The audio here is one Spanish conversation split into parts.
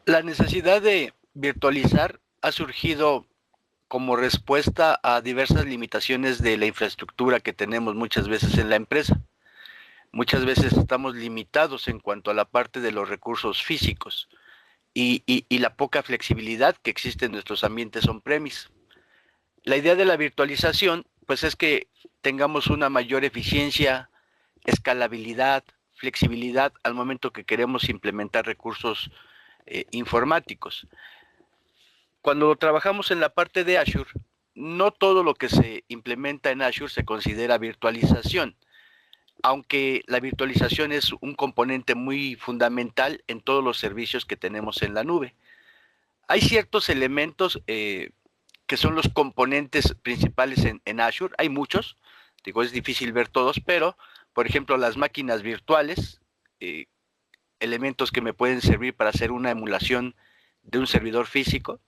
La necesidad de virtualizar ha surgido como respuesta a diversas limitaciones de la infraestructura que tenemos muchas veces en la empresa. Muchas veces estamos limitados en cuanto a la parte de los recursos físicos y la poca flexibilidad que existe en nuestros ambientes on-premise. La idea de la virtualización, pues es que tengamos una mayor eficiencia, escalabilidad, flexibilidad al momento que queremos implementar recursos informáticos. Cuando trabajamos en la parte de Azure, no todo lo que se implementa en Azure se considera virtualización, aunque la virtualización es un componente muy fundamental en todos los servicios que tenemos en la nube. Hay ciertos elementos que son los componentes principales en Azure, hay muchos, digo, es difícil ver todos, pero, por ejemplo, las máquinas virtuales, eh, elementos que me pueden servir para hacer una emulación de un servidor físico,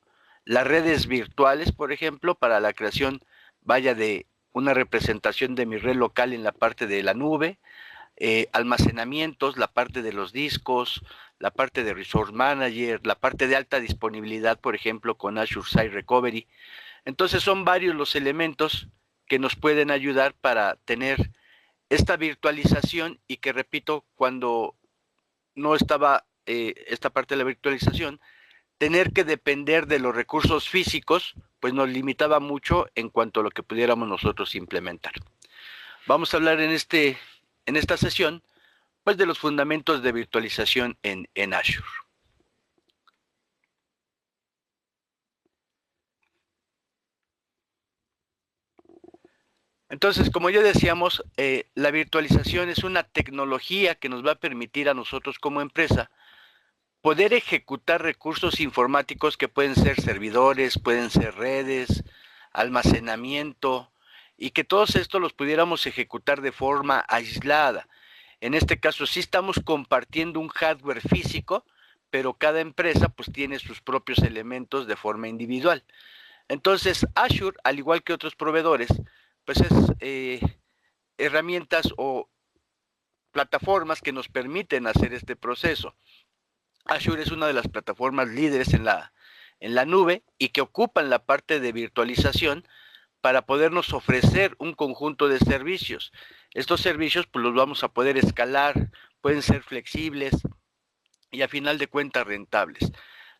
las redes virtuales, por ejemplo, para la creación, vaya, de una representación de mi red local en la parte de la nube, almacenamientos, la parte de los discos, la parte de Resource Manager, la parte de alta disponibilidad, por ejemplo, con Azure Site Recovery. Entonces son varios los elementos que nos pueden ayudar para tener esta virtualización y que, repito, cuando no estaba esta parte de la virtualización, tener que depender de los recursos físicos, pues nos limitaba mucho en cuanto a lo que pudiéramos nosotros implementar. Vamos a hablar en esta sesión, pues de los fundamentos de virtualización en Azure. Entonces, como ya decíamos, la virtualización es una tecnología que nos va a permitir a nosotros como empresa poder ejecutar recursos informáticos que pueden ser servidores, pueden ser redes, almacenamiento, y que todos estos los pudiéramos ejecutar de forma aislada. En este caso sí estamos compartiendo un hardware físico, pero cada empresa pues tiene sus propios elementos de forma individual. Entonces Azure, al igual que otros proveedores, pues es herramientas o plataformas que nos permiten hacer este proceso. Azure es una de las plataformas líderes en la nube y que ocupan la parte de virtualización para podernos ofrecer un conjunto de servicios. Estos servicios pues los vamos a poder escalar, pueden ser flexibles y a final de cuentas rentables.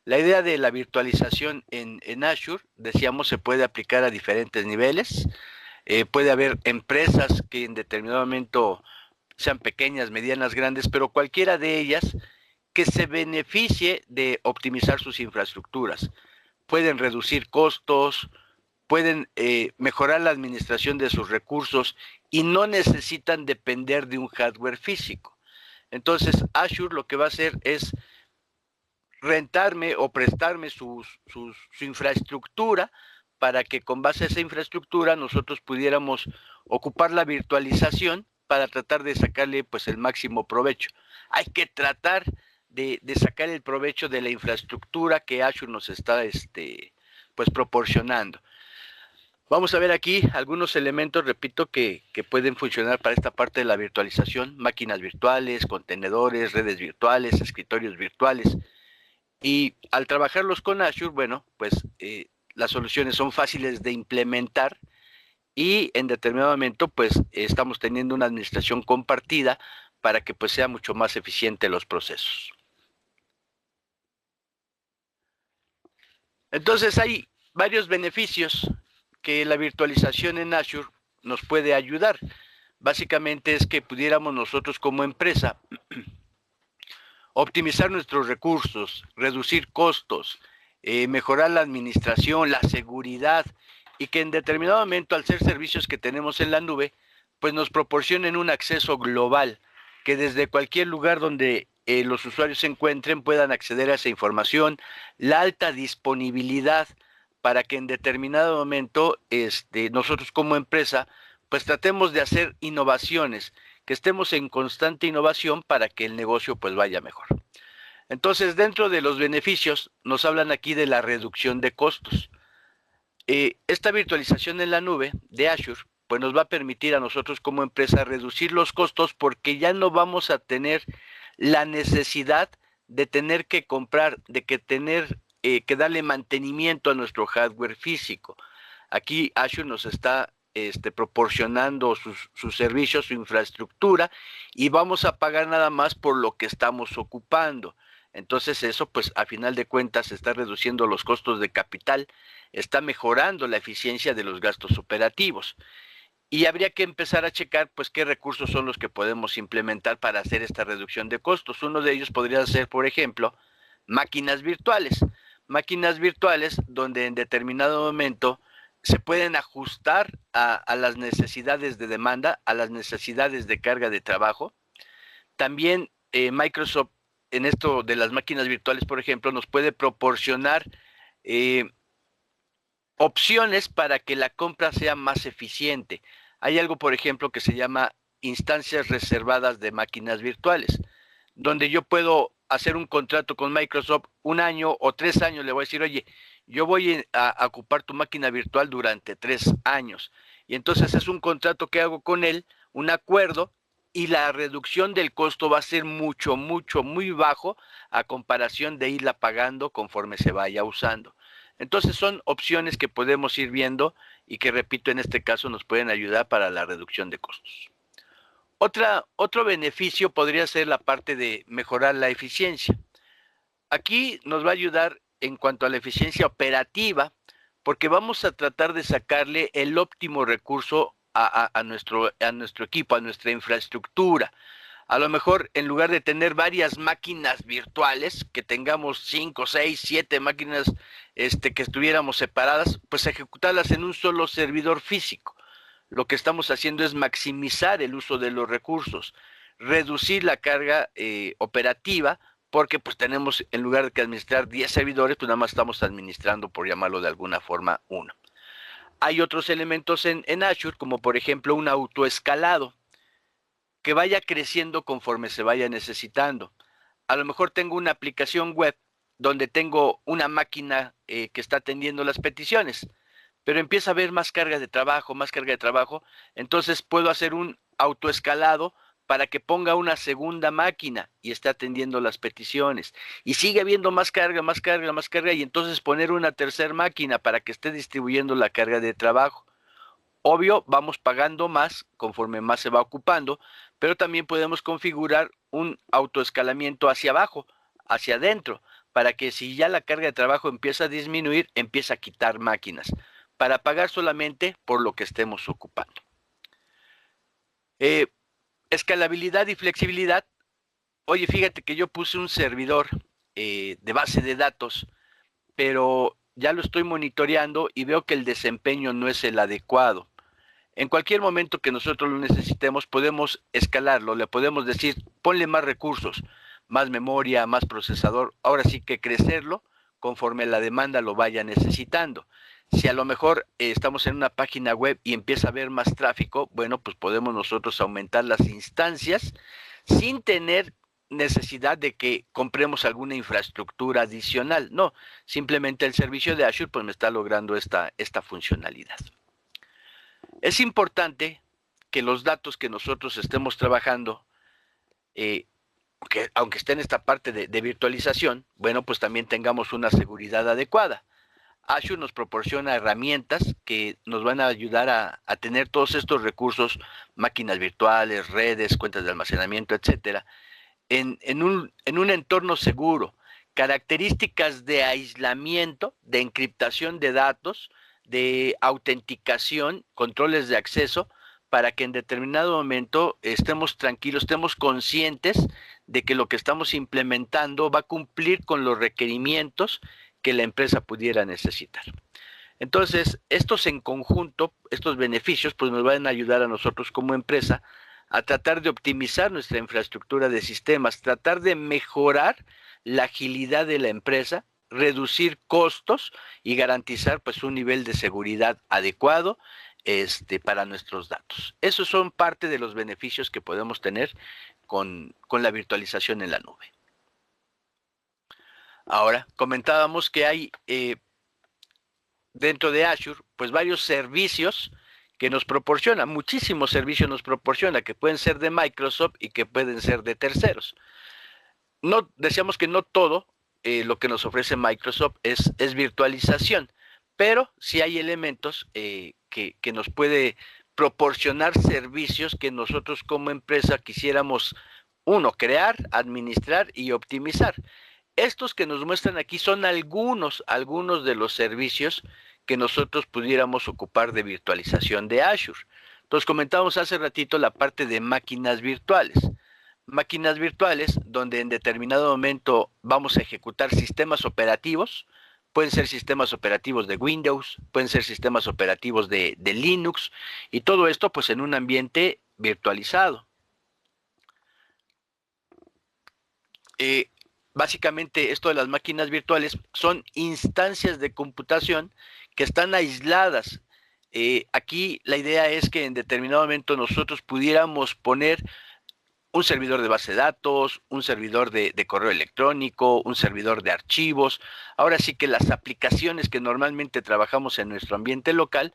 La idea de la virtualización en Azure, decíamos, se puede aplicar a diferentes niveles. Puede haber empresas que en determinado momento sean pequeñas, medianas, grandes, pero cualquiera de ellas que se beneficie de optimizar sus infraestructuras. Pueden reducir costos, pueden mejorar la administración de sus recursos y no necesitan depender de un hardware físico. Entonces, Azure lo que va a hacer es rentarme o prestarme su infraestructura para que con base a esa infraestructura nosotros pudiéramos ocupar la virtualización para tratar de sacarle pues el máximo provecho. Hay que tratar de sacar el provecho de la infraestructura que Azure nos está pues proporcionando. Vamos a ver aquí algunos elementos, repito, que pueden funcionar para esta parte de la virtualización: máquinas virtuales, contenedores, redes virtuales, escritorios virtuales. Y al trabajarlos con Azure, bueno, pues las soluciones son fáciles de implementar y en determinado momento pues estamos teniendo una administración compartida para que pues sea mucho más eficiente los procesos. Entonces hay varios beneficios que la virtualización en Azure nos puede ayudar. Básicamente es que pudiéramos nosotros como empresa optimizar nuestros recursos, reducir costos, mejorar la administración, la seguridad, y que en determinado momento, al ser servicios que tenemos en la nube, pues nos proporcionen un acceso global, que desde cualquier lugar donde los usuarios se encuentren puedan acceder a esa información, la alta disponibilidad para que en determinado momento nosotros como empresa pues tratemos de hacer innovaciones, que estemos en constante innovación para que el negocio pues vaya mejor. Entonces, dentro de los beneficios, nos hablan aquí de la reducción de costos. Esta virtualización en la nube de Azure, pues nos va a permitir a nosotros como empresa reducir los costos porque ya no vamos a tener la necesidad de tener que comprar, de que tener que darle mantenimiento a nuestro hardware físico. Aquí Azure nos está proporcionando sus servicios, su infraestructura, y vamos a pagar nada más por lo que estamos ocupando. Entonces eso, pues a final de cuentas, está reduciendo los costos de capital, está mejorando la eficiencia de los gastos operativos. Y habría que empezar a checar, pues, qué recursos son los que podemos implementar para hacer esta reducción de costos. Uno de ellos podría ser, por ejemplo, máquinas virtuales. Máquinas virtuales donde en determinado momento se pueden ajustar a las necesidades de demanda, a las necesidades de carga de trabajo. También Microsoft, en esto de las máquinas virtuales, por ejemplo, nos puede proporcionar opciones para que la compra sea más eficiente. Hay algo, por ejemplo, que se llama instancias reservadas de máquinas virtuales, donde yo puedo hacer un contrato con Microsoft 1 año o 3 años. Le voy a decir, oye, yo voy a ocupar tu máquina virtual durante 3 años. Y entonces es un contrato que hago con él, un acuerdo, y la reducción del costo va a ser mucho, mucho, muy bajo a comparación de irla pagando conforme se vaya usando. Entonces son opciones que podemos ir viendo y que, repito, en este caso nos pueden ayudar para la reducción de costos. Otro beneficio podría ser la parte de mejorar la eficiencia. Aquí nos va a ayudar en cuanto a la eficiencia operativa, porque vamos a tratar de sacarle el óptimo recurso a nuestro equipo, a nuestra infraestructura. A lo mejor, en lugar de tener varias máquinas virtuales, que tengamos 5, 6, 7 máquinas que estuviéramos separadas, pues ejecutarlas en un solo servidor físico. Lo que estamos haciendo es maximizar el uso de los recursos, reducir la carga operativa, porque pues tenemos, en lugar de que administrar 10 servidores, pues nada más estamos administrando, por llamarlo de alguna forma, uno. Hay otros elementos en Azure, como por ejemplo un autoescalado, que vaya creciendo conforme se vaya necesitando. A lo mejor tengo una aplicación web donde tengo una máquina que está atendiendo las peticiones, pero empieza a haber más carga de trabajo, entonces puedo hacer un autoescalado para que ponga una segunda máquina y esté atendiendo las peticiones. Y sigue habiendo más carga, y entonces poner una tercera máquina para que esté distribuyendo la carga de trabajo. Obvio, vamos pagando más conforme más se va ocupando, pero también podemos configurar un autoescalamiento hacia abajo, hacia adentro, para que si ya la carga de trabajo empieza a disminuir, empieza a quitar máquinas, para pagar solamente por lo que estemos ocupando. Escalabilidad y flexibilidad. Oye, fíjate que yo puse un servidor de base de datos, pero ya lo estoy monitoreando y veo que el desempeño no es el adecuado. En cualquier momento que nosotros lo necesitemos, podemos escalarlo, le podemos decir, ponle más recursos, más memoria, más procesador, ahora sí que crecerlo conforme la demanda lo vaya necesitando. Si a lo mejor estamos en una página web y empieza a haber más tráfico, bueno, pues podemos nosotros aumentar las instancias sin tener necesidad de que compremos alguna infraestructura adicional. No, simplemente el servicio de Azure pues me está logrando esta funcionalidad. Es importante que los datos que nosotros estemos trabajando, que aunque esté en esta parte de virtualización, bueno, pues también tengamos una seguridad adecuada. Azure nos proporciona herramientas que nos van a ayudar a tener todos estos recursos, máquinas virtuales, redes, cuentas de almacenamiento, etcétera, en un entorno seguro, características de aislamiento, de encriptación de datos, de autenticación, controles de acceso, para que en determinado momento estemos tranquilos, estemos conscientes de que lo que estamos implementando va a cumplir con los requerimientos que la empresa pudiera necesitar. Entonces, estos en conjunto, estos beneficios, pues nos van a ayudar a nosotros como empresa a tratar de optimizar nuestra infraestructura de sistemas, tratar de mejorar la agilidad de la empresa, reducir costos y garantizar pues un nivel de seguridad adecuado para nuestros datos. Esos son parte de los beneficios que podemos tener con la virtualización en la nube. Ahora, comentábamos que hay dentro de Azure pues varios servicios que nos proporciona, muchísimos servicios nos proporciona, que pueden ser de Microsoft y que pueden ser de terceros. no decíamos que no todo lo que nos ofrece Microsoft es virtualización, pero sí hay elementos que nos puede proporcionar servicios que nosotros como empresa quisiéramos, uno, crear, administrar y optimizar. Estos que nos muestran aquí son algunos de los servicios que nosotros pudiéramos ocupar de virtualización de Azure. Entonces comentamos hace ratito la parte de máquinas virtuales. Máquinas virtuales donde en determinado momento vamos a ejecutar sistemas operativos. Pueden ser sistemas operativos de Windows, pueden ser sistemas operativos de Linux, y todo esto pues en un ambiente virtualizado. Eh, Básicamente esto de las máquinas virtuales son instancias de computación que están aisladas. Aquí la idea es que en determinado momento nosotros pudiéramos poner un servidor de base de datos, un servidor de correo electrónico, un servidor de archivos. Ahora sí que las aplicaciones que normalmente trabajamos en nuestro ambiente local,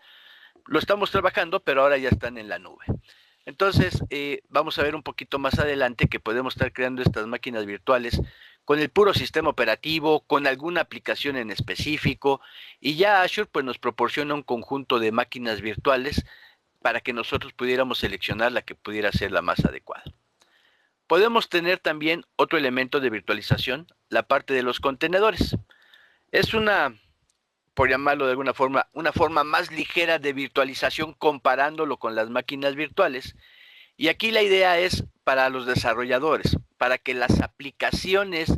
lo estamos trabajando, pero ahora ya están en la nube. Entonces, vamos a ver un poquito más adelante que podemos estar creando estas máquinas virtuales con el puro sistema operativo, con alguna aplicación en específico, y ya Azure pues nos proporciona un conjunto de máquinas virtuales para que nosotros pudiéramos seleccionar la que pudiera ser la más adecuada. Podemos tener también otro elemento de virtualización, la parte de los contenedores. Es una, por llamarlo de alguna forma, una forma más ligera de virtualización comparándolo con las máquinas virtuales. Y aquí la idea es para los desarrolladores, para que las aplicaciones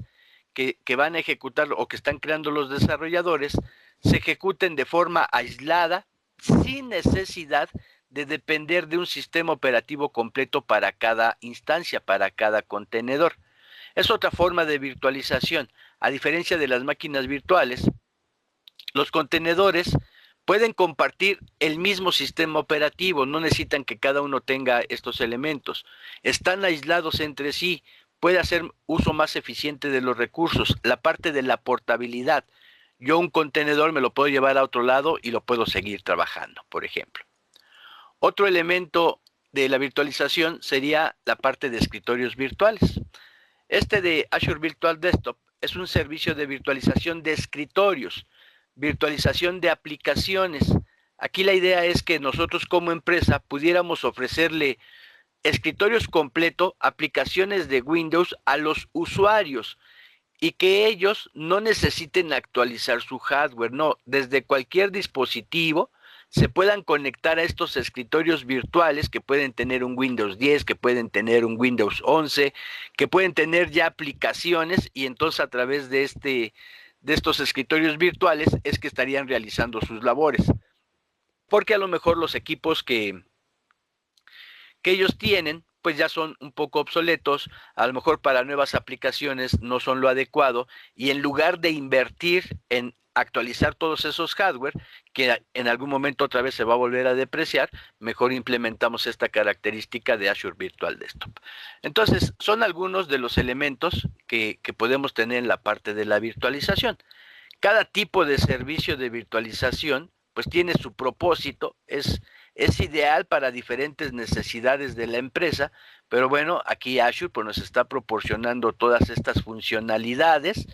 que van a ejecutar o que están creando los desarrolladores se ejecuten de forma aislada, sin necesidad de depender de un sistema operativo completo para cada instancia, para cada contenedor. Es otra forma de virtualización. A diferencia de las máquinas virtuales, los contenedores pueden compartir el mismo sistema operativo, no necesitan que cada uno tenga estos elementos. Están aislados entre sí, puede hacer uso más eficiente de los recursos. La parte de la portabilidad. Yo un contenedor me lo puedo llevar a otro lado y lo puedo seguir trabajando, por ejemplo. Otro elemento de la virtualización sería la parte de escritorios virtuales. Este de Azure Virtual Desktop es un servicio de virtualización de escritorios, virtualización de aplicaciones. Aquí la idea es que nosotros como empresa pudiéramos ofrecerle escritorios completos, aplicaciones de Windows a los usuarios y que ellos no necesiten actualizar su hardware, no, desde cualquier dispositivo se puedan conectar a estos escritorios virtuales que pueden tener un Windows 10, que pueden tener un Windows 11, que pueden tener ya aplicaciones, y entonces a través de estos escritorios virtuales es que estarían realizando sus labores. Porque a lo mejor los equipos que ellos tienen pues ya son un poco obsoletos, a lo mejor para nuevas aplicaciones no son lo adecuado, y en lugar de invertir en actualizar todos esos hardware, que en algún momento otra vez se va a volver a depreciar, mejor implementamos esta característica de Azure Virtual Desktop. Entonces, son algunos de los elementos que podemos tener en la parte de la virtualización. Cada tipo de servicio de virtualización pues tiene su propósito, es ideal para diferentes necesidades de la empresa, pero bueno, aquí Azure pues, nos está proporcionando todas estas funcionalidades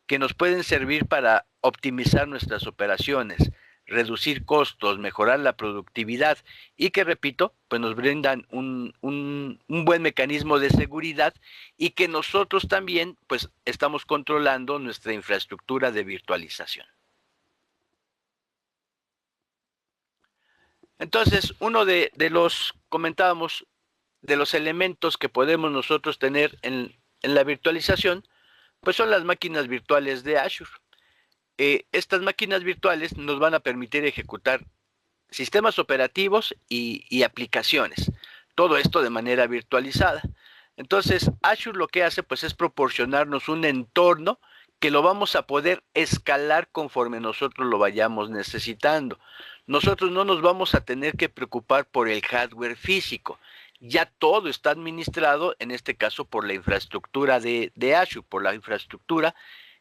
que nos pueden servir para optimizar nuestras operaciones, reducir costos, mejorar la productividad, y que, repito, pues nos brindan un buen mecanismo de seguridad, y que nosotros también pues estamos controlando nuestra infraestructura de virtualización. Entonces, uno de los, comentábamos, de los elementos que podemos nosotros tener en la virtualización, pues son las máquinas virtuales de Azure. Estas máquinas virtuales nos van a permitir ejecutar sistemas operativos y aplicaciones. Todo esto de manera virtualizada. Entonces, Azure lo que hace pues es proporcionarnos un entorno que lo vamos a poder escalar conforme nosotros lo vayamos necesitando. Nosotros no nos vamos a tener que preocupar por el hardware físico. Ya todo está administrado, en este caso, por la infraestructura de Azure, por la infraestructura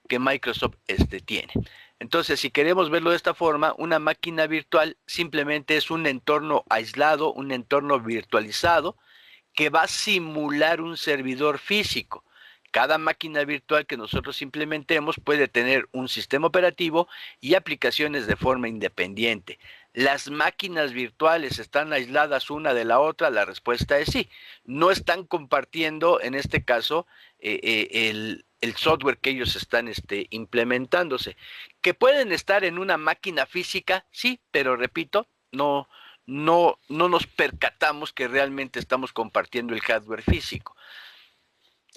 que Microsoft tiene. Entonces, si queremos verlo de esta forma, una máquina virtual simplemente es un entorno aislado, un entorno virtualizado, que va a simular un servidor físico, Cada máquina virtual que nosotros implementemos puede tener un sistema operativo y aplicaciones de forma independiente. ¿Las máquinas virtuales están aisladas una de la otra? La respuesta es sí. No están compartiendo, en este caso, el software que ellos están implementándose. ¿Que pueden estar en una máquina física? Sí, pero repito, no nos percatamos que realmente estamos compartiendo el hardware físico.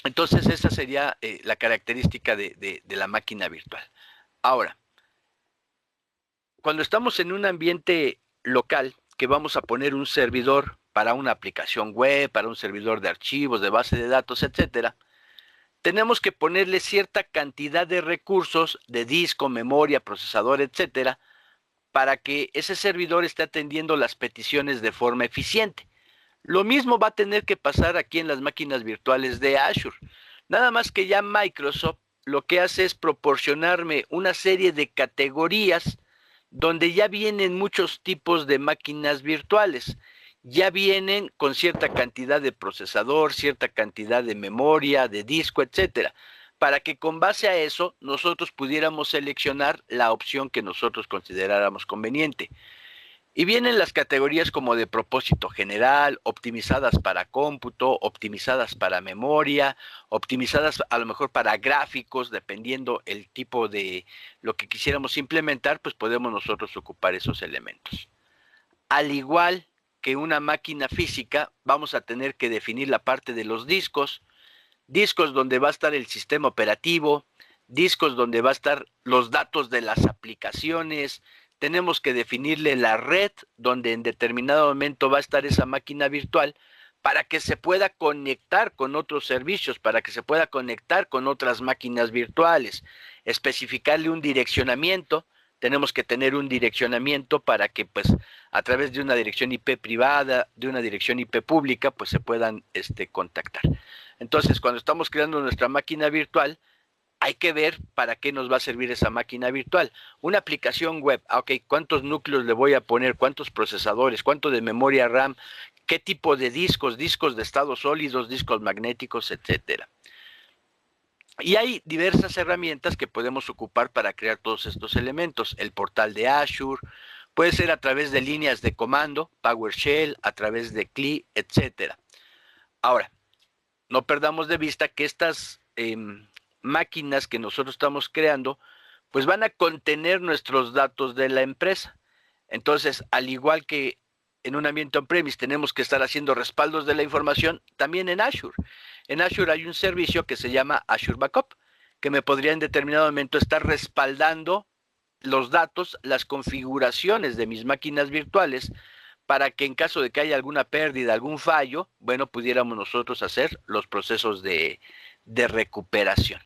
Entonces esa sería la característica de la máquina virtual. Ahora, cuando estamos en un ambiente local, que vamos a poner un servidor para una aplicación web, para un servidor de archivos, de base de datos, etcétera, tenemos que ponerle cierta cantidad de recursos de disco, memoria, procesador, etcétera, para que ese servidor esté atendiendo las peticiones de forma eficiente. Lo mismo va a tener que pasar aquí en las máquinas virtuales de Azure. Nada más que ya Microsoft lo que hace es proporcionarme una serie de categorías donde ya vienen muchos tipos de máquinas virtuales. Ya vienen con cierta cantidad de procesador, cierta cantidad de memoria, de disco, etcétera, para que con base a eso nosotros pudiéramos seleccionar la opción que nosotros consideráramos conveniente. Y vienen las categorías como de propósito general, optimizadas para cómputo, optimizadas para memoria, optimizadas a lo mejor para gráficos, dependiendo el tipo de lo que quisiéramos implementar, pues podemos nosotros ocupar esos elementos. Al igual que una máquina física, vamos a tener que definir la parte de los discos, discos donde va a estar el sistema operativo, discos donde va a estar los datos de las aplicaciones. Tenemos que definirle la red donde en determinado momento va a estar esa máquina virtual para que se pueda conectar con otros servicios, para que se pueda conectar con otras máquinas virtuales, especificarle un direccionamiento. Tenemos que tener un direccionamiento para que pues a través de una dirección IP privada, de una dirección IP pública, pues se puedan contactar. Entonces, cuando estamos creando nuestra máquina virtual, hay que ver para qué nos va a servir esa máquina virtual. Una aplicación web, ok, ¿cuántos núcleos le voy a poner? ¿Cuántos procesadores? ¿Cuánto de memoria RAM? ¿Qué tipo de discos? Discos de estados sólidos, discos magnéticos, etcétera. Y hay diversas herramientas que podemos ocupar para crear todos estos elementos. El portal de Azure, puede ser a través de líneas de comando, PowerShell, a través de CLI, etcétera. Ahora, no perdamos de vista que estas máquinas que nosotros estamos creando, pues van a contener nuestros datos de la empresa. Entonces, al igual que en un ambiente on-premise tenemos que estar haciendo respaldos de la información, también en Azure. En Azure hay un servicio que se llama Azure Backup, que me podría en determinado momento estar respaldando los datos, las configuraciones de mis máquinas virtuales, para que en caso de que haya alguna pérdida, algún fallo, bueno, pudiéramos nosotros hacer los procesos de recuperación.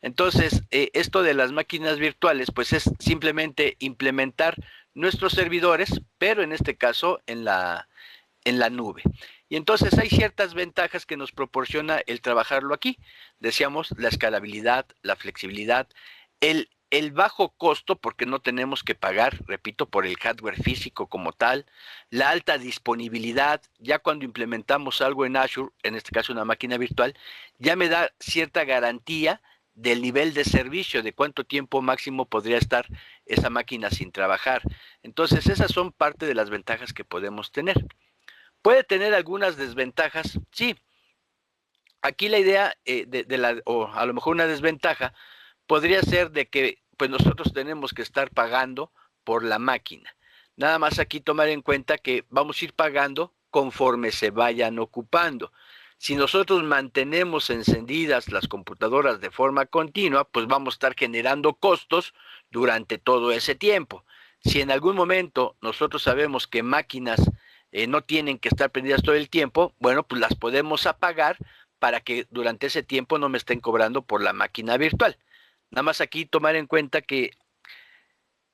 Entonces, esto de las máquinas virtuales, pues es simplemente implementar nuestros servidores, pero en este caso en la nube. Y entonces hay ciertas ventajas que nos proporciona el trabajarlo aquí. Decíamos la escalabilidad, la flexibilidad, el bajo costo, porque no tenemos que pagar, repito, por el hardware físico como tal, la alta disponibilidad. Ya cuando implementamos algo en Azure, en este caso una máquina virtual, ya me da cierta garantía del nivel de servicio, de cuánto tiempo máximo podría estar esa máquina sin trabajar. Entonces esas son parte de las ventajas que podemos tener. ¿Puede tener algunas desventajas? Sí. Aquí la idea o a lo mejor una desventaja, podría ser de que pues nosotros tenemos que estar pagando por la máquina. Nada más aquí tomar en cuenta que vamos a ir pagando conforme se vayan ocupando. Si nosotros mantenemos encendidas las computadoras de forma continua, pues vamos a estar generando costos durante todo ese tiempo. Si en algún momento nosotros sabemos que máquinas no tienen que estar prendidas todo el tiempo, bueno, pues las podemos apagar para que durante ese tiempo no me estén cobrando por la máquina virtual. Nada más aquí tomar en cuenta que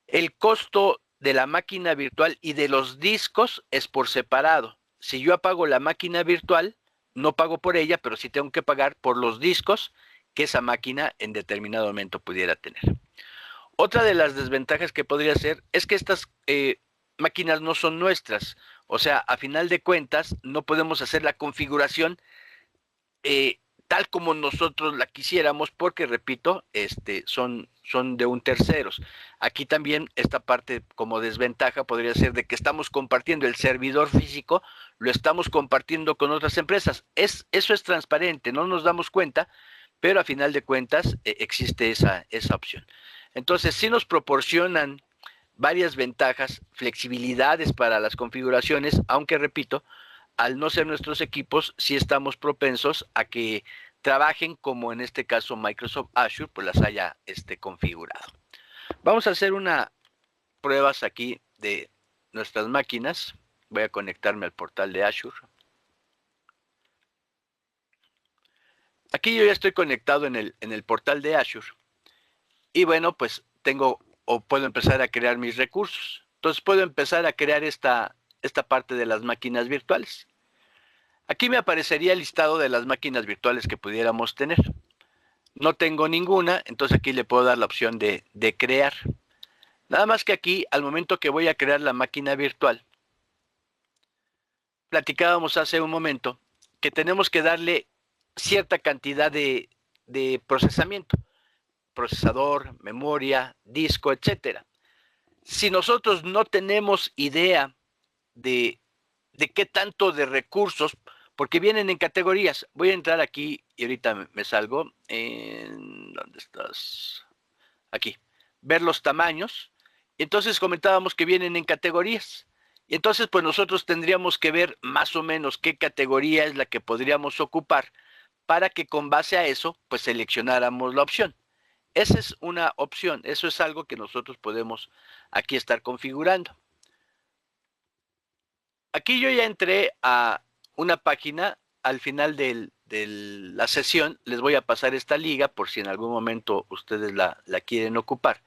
el costo de la máquina virtual y de los discos es por separado. Si yo apago la máquina virtual, no pago por ella, pero sí tengo que pagar por los discos que esa máquina en determinado momento pudiera tener. Otra de las desventajas que podría ser es que estas máquinas no son nuestras. O sea, a final de cuentas, no podemos hacer la configuración tal como nosotros la quisiéramos, porque repito, son de un terceros. Aquí también esta parte como desventaja podría ser de que estamos compartiendo el servidor físico, lo estamos compartiendo con otras empresas. Eso es transparente, no nos damos cuenta, pero a final de cuentas existe esa opción. Entonces, sí nos proporcionan varias ventajas, flexibilidades para las configuraciones, aunque repito, al no ser nuestros equipos, sí estamos propensos a que trabajen como en este caso Microsoft Azure, pues las haya configurado. Vamos a hacer una pruebas aquí de nuestras máquinas. Voy a conectarme al portal de Azure. Aquí yo ya estoy conectado en el portal de Azure. Y bueno, pues tengo o puedo empezar a crear mis recursos. Entonces puedo empezar a crear esta parte de las máquinas virtuales. Aquí me aparecería el listado de las máquinas virtuales que pudiéramos tener. No tengo ninguna, entonces aquí le puedo dar la opción de crear. Nada más que aquí, al momento que voy a crear la máquina virtual, platicábamos hace un momento que tenemos que darle cierta cantidad de procesamiento. Procesador, memoria, disco, etcétera. Si nosotros no tenemos idea de qué tanto de recursos, porque vienen en categorías. Voy a entrar aquí y ahorita me salgo. ¿Dónde estás? Aquí. Ver los tamaños. Entonces comentábamos que vienen en categorías. Entonces, pues nosotros tendríamos que ver más o menos qué categoría es la que podríamos ocupar para que con base a eso, pues seleccionáramos la opción. Esa es una opción, eso es algo que nosotros podemos aquí estar configurando. Aquí yo ya entré a una página, al final de la sesión les voy a pasar esta liga por si en algún momento ustedes la quieren ocupar.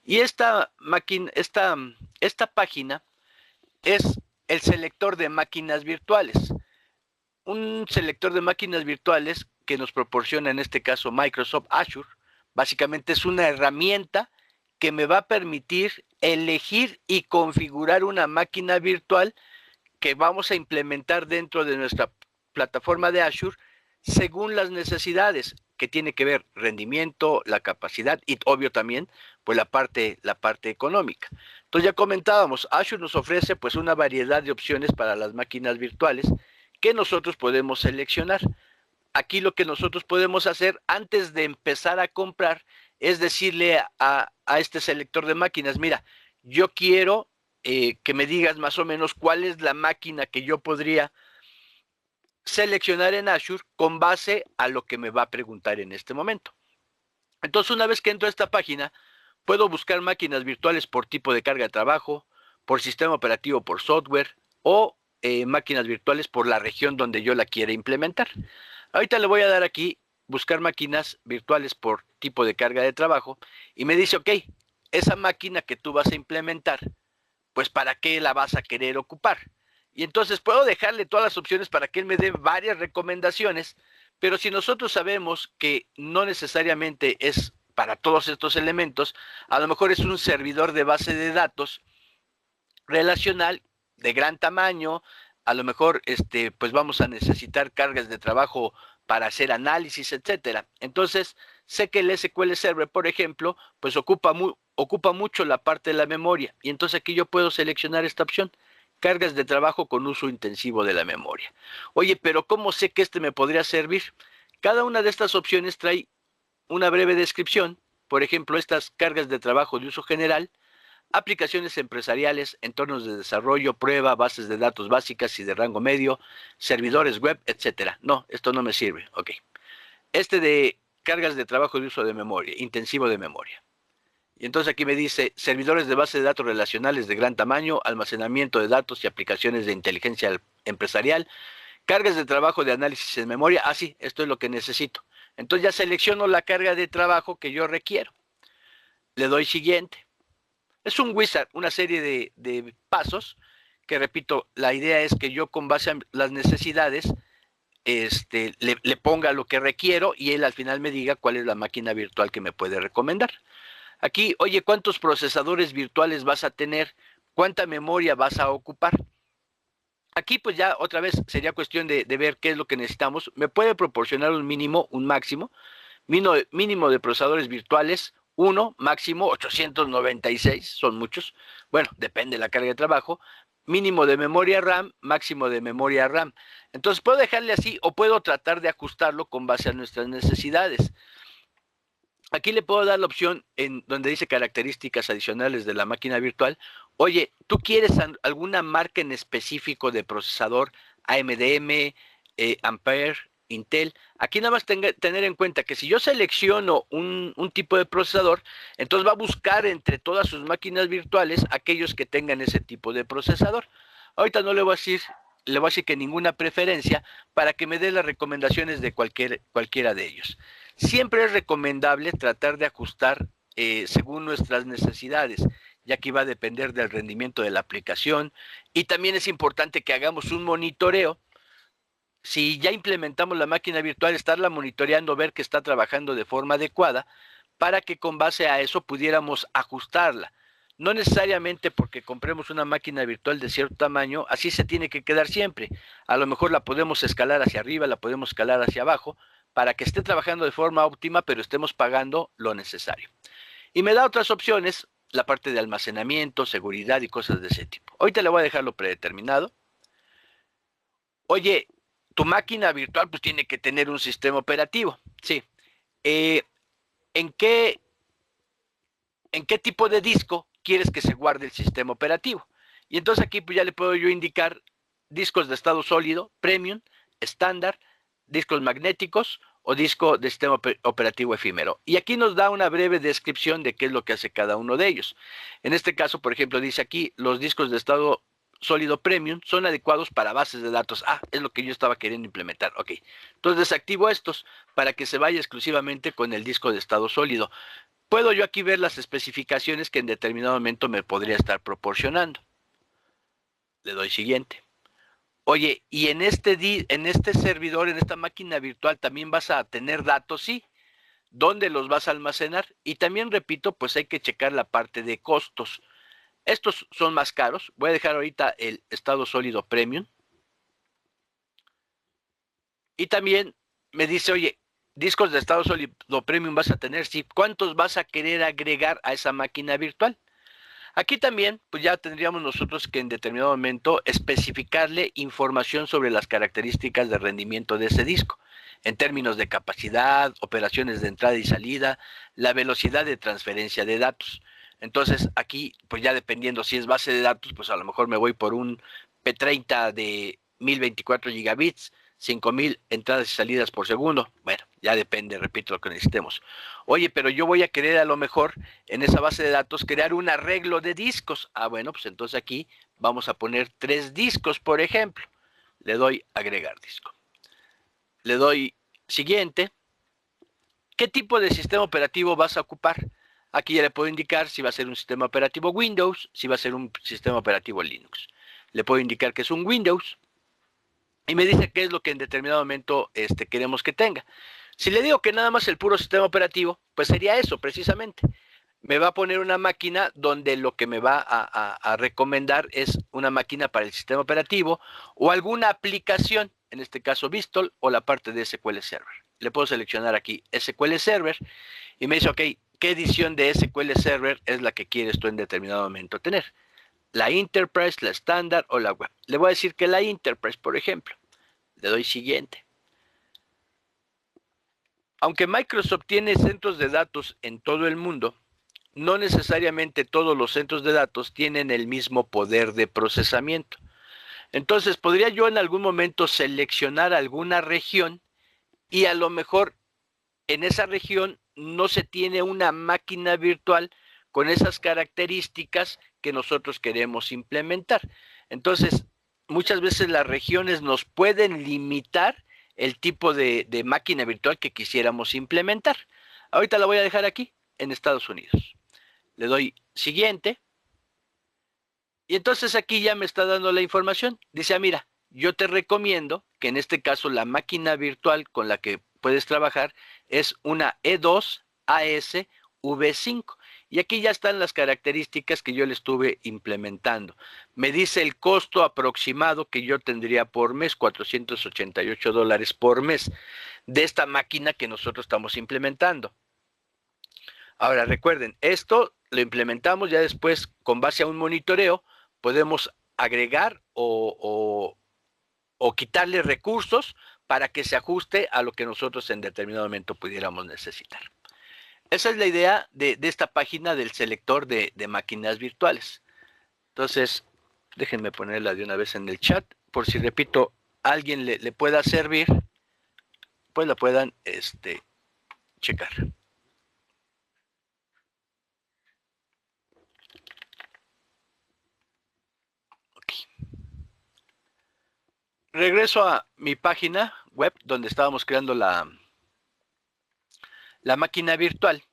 Y esta página es el selector de máquinas virtuales. Un selector de máquinas virtuales que nos proporciona en este caso Microsoft Azure. Básicamente es una herramienta que me va a permitir elegir y configurar una máquina virtual que vamos a implementar dentro de nuestra plataforma de Azure según las necesidades, que tiene que ver rendimiento, la capacidad y obvio también pues la parte económica. Entonces ya comentábamos, Azure nos ofrece pues una variedad de opciones para las máquinas virtuales que nosotros podemos seleccionar. Aquí lo que nosotros podemos hacer antes de empezar a comprar es decirle a este selector de máquinas, mira, yo quiero que me digas más o menos cuál es la máquina que yo podría seleccionar en Azure con base a lo que me va a preguntar en este momento. Entonces, una vez que entro a esta página, puedo buscar máquinas virtuales por tipo de carga de trabajo, por sistema operativo, por software o máquinas virtuales por la región donde yo la quiera implementar. Ahorita le voy a dar aquí buscar máquinas virtuales por tipo de carga de trabajo y me dice, ok, esa máquina que tú vas a implementar, pues ¿para qué la vas a querer ocupar? Y entonces puedo dejarle todas las opciones para que él me dé varias recomendaciones, pero si nosotros sabemos que no necesariamente es para todos estos elementos, a lo mejor es un servidor de base de datos relacional de gran tamaño, a lo mejor pues vamos a necesitar cargas de trabajo para hacer análisis, etcétera. Entonces, sé que el SQL Server, por ejemplo, pues ocupa mucho la parte de la memoria y entonces aquí yo puedo seleccionar esta opción, cargas de trabajo con uso intensivo de la memoria. Oye, pero ¿cómo sé que me podría servir? Cada una de estas opciones trae una breve descripción, por ejemplo, estas cargas de trabajo de uso general, aplicaciones empresariales, entornos de desarrollo, prueba, bases de datos básicas y de rango medio, servidores web, etcétera. No, esto no me sirve. Ok. De cargas de trabajo de uso de memoria, intensivo de memoria. Y entonces aquí me dice servidores de base de datos relacionales de gran tamaño, almacenamiento de datos y aplicaciones de inteligencia empresarial, cargas de trabajo de análisis en memoria. Ah, sí, esto es lo que necesito. Entonces ya selecciono la carga de trabajo que yo requiero. Le doy siguiente. Es un wizard, una serie de pasos que, repito, la idea es que yo con base a las necesidades le ponga lo que requiero y él al final me diga cuál es la máquina virtual que me puede recomendar. Aquí, oye, ¿cuántos procesadores virtuales vas a tener? ¿Cuánta memoria vas a ocupar? Aquí pues ya otra vez sería cuestión de ver qué es lo que necesitamos. Me puede proporcionar un mínimo, un máximo. Mínimo de procesadores virtuales, uno, máximo 896, son muchos. Bueno, depende de la carga de trabajo. Mínimo de memoria RAM, máximo de memoria RAM. Entonces puedo dejarle así o puedo tratar de ajustarlo con base a nuestras necesidades. Aquí le puedo dar la opción en donde dice características adicionales de la máquina virtual. Oye, ¿tú quieres alguna marca en específico de procesador AMD, Ampere, Intel? Aquí nada más tener en cuenta que si yo selecciono un tipo de procesador, entonces va a buscar entre todas sus máquinas virtuales aquellos que tengan ese tipo de procesador. Ahorita no le voy a decir que ninguna preferencia para que me dé las recomendaciones de cualquiera de ellos. Siempre es recomendable tratar de ajustar según nuestras necesidades, ya que va a depender del rendimiento de la aplicación y también es importante que hagamos un monitoreo. Si ya implementamos la máquina virtual, estarla monitoreando, ver que está trabajando de forma adecuada, para que con base a eso pudiéramos ajustarla. No necesariamente porque compremos una máquina virtual de cierto tamaño, así se tiene que quedar siempre. A lo mejor la podemos escalar hacia arriba, la podemos escalar hacia abajo, para que esté trabajando de forma óptima, pero estemos pagando lo necesario. Y me da otras opciones, la parte de almacenamiento, seguridad y cosas de ese tipo. Ahorita le voy a dejar lo predeterminado. Oye, tu máquina virtual pues tiene que tener un sistema operativo. Sí. Eh, ¿en, qué, ¿En qué tipo de disco quieres que se guarde el sistema operativo? Y entonces aquí pues ya le puedo yo indicar discos de estado sólido, premium, estándar, discos magnéticos o disco de sistema operativo efímero. Y aquí nos da una breve descripción de qué es lo que hace cada uno de ellos. En este caso, por ejemplo, dice aquí, los discos de estado sólido premium son adecuados para bases de datos. Ah, es lo que yo estaba queriendo implementar. Ok. Entonces desactivo estos para que se vaya exclusivamente con el disco de estado sólido. Puedo yo aquí ver las especificaciones que en determinado momento me podría estar proporcionando. Le doy siguiente. Oye, y en este servidor, en esta máquina virtual, también vas a tener datos, sí. ¿Dónde los vas a almacenar? Y también repito, pues hay que checar la parte de costos. Estos son más caros. Voy a dejar ahorita el estado sólido premium. Y también me dice, oye, discos de estado sólido premium vas a tener, sí. ¿Cuántos vas a querer agregar a esa máquina virtual? Aquí también, pues ya tendríamos nosotros que en determinado momento especificarle información sobre las características de rendimiento de ese disco, en términos de capacidad, operaciones de entrada y salida, la velocidad de transferencia de datos. Entonces aquí, pues ya dependiendo si es base de datos, pues a lo mejor me voy por un P30 de 1024 gigabits, 5000 entradas y salidas por segundo. Bueno, ya depende, repito, lo que necesitemos. Oye, pero yo voy a querer a lo mejor en esa base de datos crear un arreglo de discos. Ah, bueno, pues entonces aquí vamos a poner 3 discos, por ejemplo. Le doy agregar disco. Le doy siguiente. ¿Qué tipo de sistema operativo vas a ocupar? Aquí ya le puedo indicar si va a ser un sistema operativo Windows, si va a ser un sistema operativo Linux. Le puedo indicar que es un Windows y me dice qué es lo que en determinado momento queremos que tenga. Si le digo que nada más el puro sistema operativo, pues sería eso precisamente. Me va a poner una máquina donde lo que me va a recomendar es una máquina para el sistema operativo o alguna aplicación, en este caso Vistol o la parte de SQL Server. Le puedo seleccionar aquí SQL Server y me dice, ok, ¿qué edición de SQL Server es la que quieres tú en determinado momento tener? La Enterprise, la estándar o la web. Le voy a decir que la Enterprise, por ejemplo. Le doy siguiente. Aunque Microsoft tiene centros de datos en todo el mundo, no necesariamente todos los centros de datos tienen el mismo poder de procesamiento. Entonces, podría yo en algún momento seleccionar alguna región y a lo mejor en esa región no se tiene una máquina virtual con esas características que nosotros queremos implementar. Entonces, muchas veces las regiones nos pueden limitar el tipo de máquina virtual que quisiéramos implementar. Ahorita la voy a dejar aquí, en Estados Unidos. Le doy siguiente. Y entonces aquí ya me está dando la información. Dice, mira, yo te recomiendo que en este caso la máquina virtual con la que puedes trabajar es una E2 AS V5. Y aquí ya están las características que yo le estuve implementando. Me dice el costo aproximado que yo tendría por mes, $488 por mes, de esta máquina que nosotros estamos implementando. Ahora recuerden, esto lo implementamos ya después con base a un monitoreo, podemos agregar o quitarle recursos para que se ajuste a lo que nosotros en determinado momento pudiéramos necesitar. Esa es la idea de esta página del selector de máquinas virtuales. Entonces, déjenme ponerla de una vez en el chat, por si, repito, a alguien le pueda servir, pues la puedan checar. Okay. Regreso a mi página web donde estábamos creando la máquina virtual.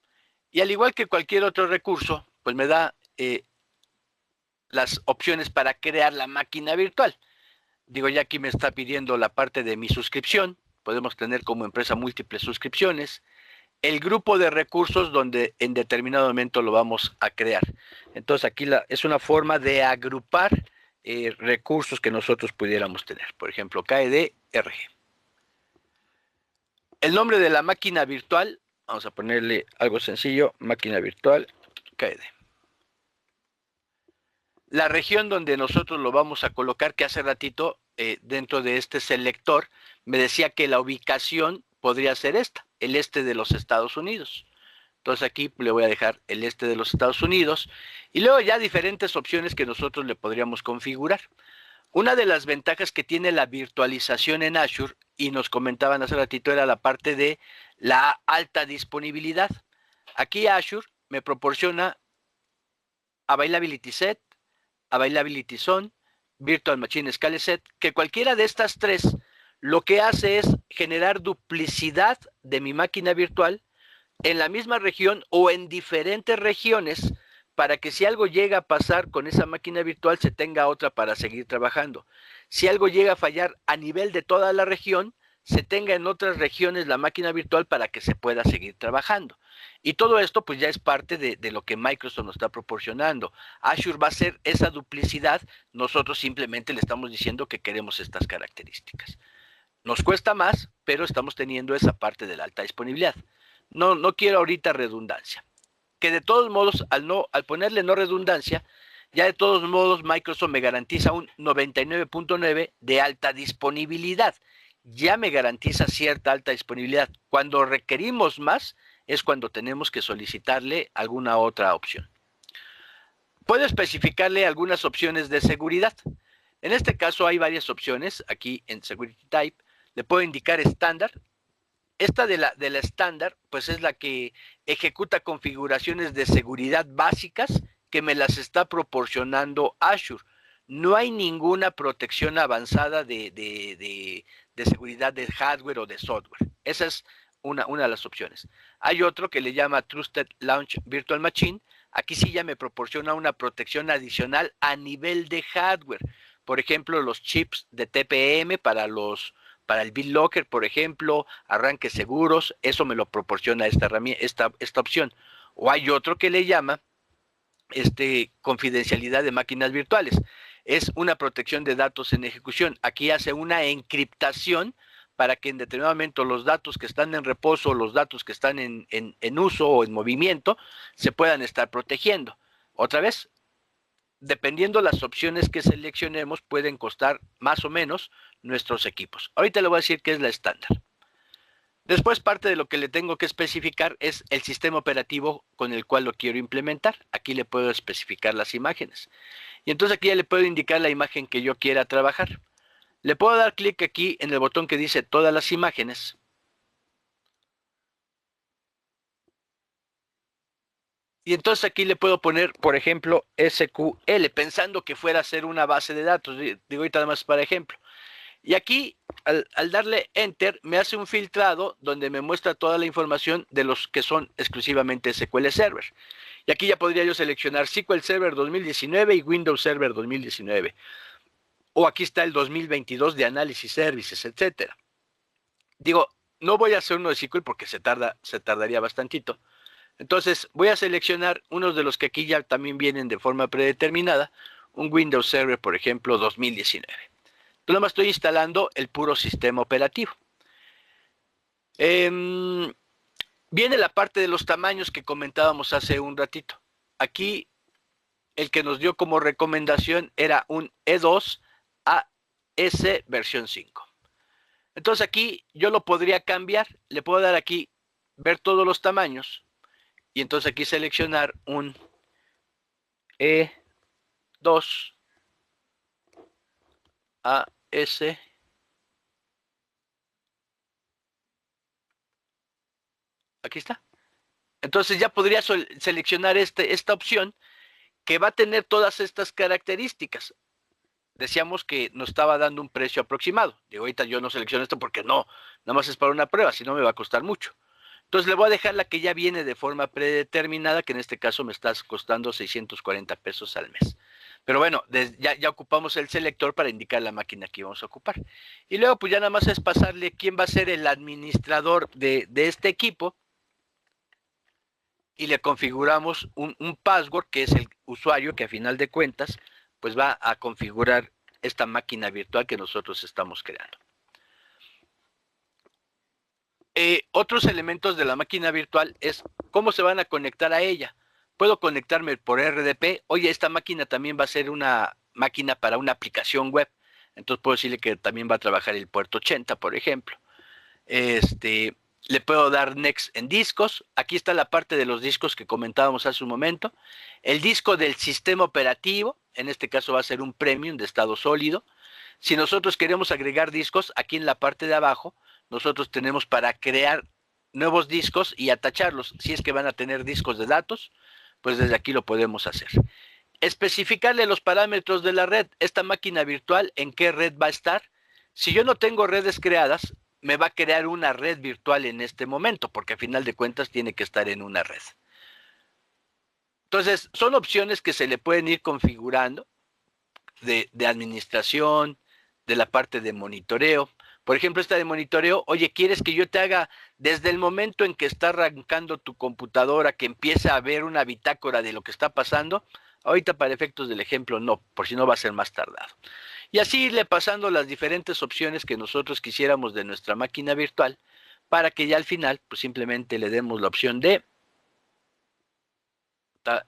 Y al igual que cualquier otro recurso, pues me da las opciones para crear la máquina virtual. Digo, ya aquí me está pidiendo la parte de mi suscripción. Podemos tener como empresa múltiples suscripciones. El grupo de recursos donde en determinado momento lo vamos a crear. Entonces aquí es una forma de agrupar recursos que nosotros pudiéramos tener. Por ejemplo, KED-RG. El nombre de la máquina virtual, vamos a ponerle algo sencillo, máquina virtual KED. La región donde nosotros lo vamos a colocar, que hace ratito dentro de este selector me decía que la ubicación podría ser esta, el este de los Estados Unidos. Entonces aquí le voy a dejar el este de los Estados Unidos y luego ya diferentes opciones que nosotros le podríamos configurar. Una de las ventajas que tiene la virtualización en Azure, y nos comentaban hace ratito, era la parte de la alta disponibilidad. Aquí Azure me proporciona Availability Set, Availability Zone, Virtual Machine Scale Set, que cualquiera de estas tres lo que hace es generar duplicidad de mi máquina virtual en la misma región o en diferentes regiones para que si algo llega a pasar con esa máquina virtual se tenga otra para seguir trabajando. Si algo llega a fallar a nivel de toda la región, se tenga en otras regiones la máquina virtual para que se pueda seguir trabajando. Y todo esto pues ya es parte de lo que Microsoft nos está proporcionando. Azure va a ser esa duplicidad, nosotros simplemente le estamos diciendo que queremos estas características. Nos cuesta más, pero estamos teniendo esa parte de la alta disponibilidad. No quiero ahorita redundancia. Que de todos modos, al ponerle no redundancia, ya de todos modos Microsoft me garantiza un 99.9 de alta disponibilidad. Ya me garantiza cierta alta disponibilidad. Cuando requerimos más es cuando tenemos que solicitarle alguna otra opción. Puedo especificarle algunas opciones de seguridad. En este caso hay varias opciones. Aquí en Security Type le puedo indicar estándar. Esta de la estándar, pues es la que ejecuta configuraciones de seguridad básicas que me las está proporcionando Azure. No hay ninguna protección avanzada de seguridad de hardware o de software. Esa es una de las opciones. Hay otro que le llama Trusted Launch Virtual Machine. Aquí sí ya me proporciona una protección adicional a nivel de hardware. Por ejemplo, los chips de TPM para el BitLocker, por ejemplo, arranques seguros, eso me lo proporciona esta opción. O hay otro que le llama confidencialidad de máquinas virtuales. Es una protección de datos en ejecución. Aquí hace una encriptación para que en determinado momento los datos que están en reposo, los datos que están en uso o en movimiento, se puedan estar protegiendo. Otra vez, dependiendo las opciones que seleccionemos, pueden costar más o menos nuestros equipos. Ahorita le voy a decir qué es la estándar. Después, parte de lo que le tengo que especificar es el sistema operativo con el cual lo quiero implementar. Aquí le puedo especificar las imágenes. Y entonces aquí ya le puedo indicar la imagen que yo quiera trabajar. Le puedo dar clic aquí en el botón que dice todas las imágenes. Y entonces aquí le puedo poner, por ejemplo, SQL, pensando que fuera a ser una base de datos. Digo ahorita nada más para ejemplo. Y aquí, al darle Enter, me hace un filtrado donde me muestra toda la información de los que son exclusivamente SQL Server. Y aquí ya podría yo seleccionar SQL Server 2019 y Windows Server 2019. O aquí está el 2022 de Analysis Services, etcétera. Digo, no voy a hacer uno de SQL porque se tardaría bastantito. Entonces voy a seleccionar unos de los que aquí ya también vienen de forma predeterminada, un Windows Server, por ejemplo, 2019. Entonces nada más estoy instalando el puro sistema operativo. Viene la parte de los tamaños que comentábamos hace un ratito. Aquí el que nos dio como recomendación era un E2 AS versión 5. Entonces aquí yo lo podría cambiar, le puedo dar aquí ver todos los tamaños y entonces aquí seleccionar un E2 AS. Aquí está. Entonces ya podría seleccionar esta opción que va a tener todas estas características. Decíamos que nos estaba dando un precio aproximado. Digo, ahorita yo no selecciono esto porque no, nada más es para una prueba, si no me va a costar mucho. Entonces le voy a dejar la que ya viene de forma predeterminada, que en este caso me está costando 640 pesos al mes. Pero bueno, ya ocupamos el selector para indicar la máquina que íbamos a ocupar. Y luego pues ya nada más es pasarle quién va a ser el administrador de este equipo y le configuramos un password que es el usuario que a final de cuentas pues va a configurar esta máquina virtual que nosotros estamos creando. Otros elementos de la máquina virtual es cómo se van a conectar a ella. Puedo conectarme por RDP. Oye, esta máquina también va a ser una máquina para una aplicación web. Entonces puedo decirle que también va a trabajar el puerto 80, por ejemplo. Le puedo dar Next en discos. Aquí está la parte de los discos que comentábamos hace un momento. El disco del sistema operativo, en este caso va a ser un premium de estado sólido. Si nosotros queremos agregar discos, aquí en la parte de abajo, nosotros tenemos para crear nuevos discos y atacharlos. Si es que van a tener discos de datos, pues desde aquí lo podemos hacer. Especificarle los parámetros de la red. Esta máquina virtual, ¿en qué red va a estar? Si yo no tengo redes creadas, me va a crear una red virtual en este momento, porque a final de cuentas tiene que estar en una red. Entonces, son opciones que se le pueden ir configurando de administración, de la parte de monitoreo. Por ejemplo, esta de monitoreo, oye, ¿quieres que yo te haga desde el momento en que está arrancando tu computadora, que empiece a ver una bitácora de lo que está pasando? Ahorita para efectos del ejemplo no, por si no va a ser más tardado. Y así irle pasando las diferentes opciones que nosotros quisiéramos de nuestra máquina virtual para que ya al final pues simplemente le demos la opción de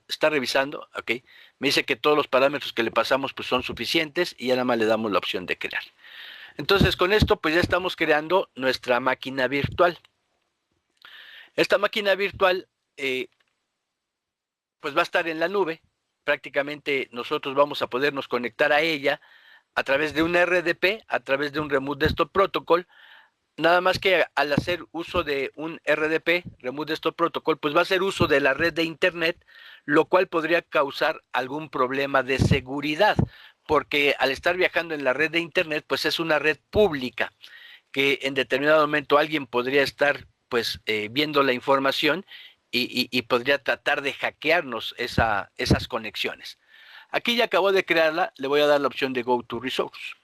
está revisando, ok, me dice que todos los parámetros que le pasamos pues son suficientes y ya nada más le damos la opción de crear. Entonces con esto pues ya estamos creando nuestra máquina virtual. Esta máquina virtual pues va a estar en la nube, prácticamente nosotros vamos a podernos conectar a ella a través de un RDP, a través de un Remote Desktop Protocol. Nada más que al hacer uso de un RDP, Remote Desktop Protocol, pues va a hacer uso de la red de Internet, lo cual podría causar algún problema de seguridad, porque al estar viajando en la red de Internet, pues es una red pública, que en determinado momento alguien podría estar pues viendo la información y podría tratar de hackearnos esas conexiones. Aquí ya acabo de crearla, le voy a dar la opción de Go to Resource.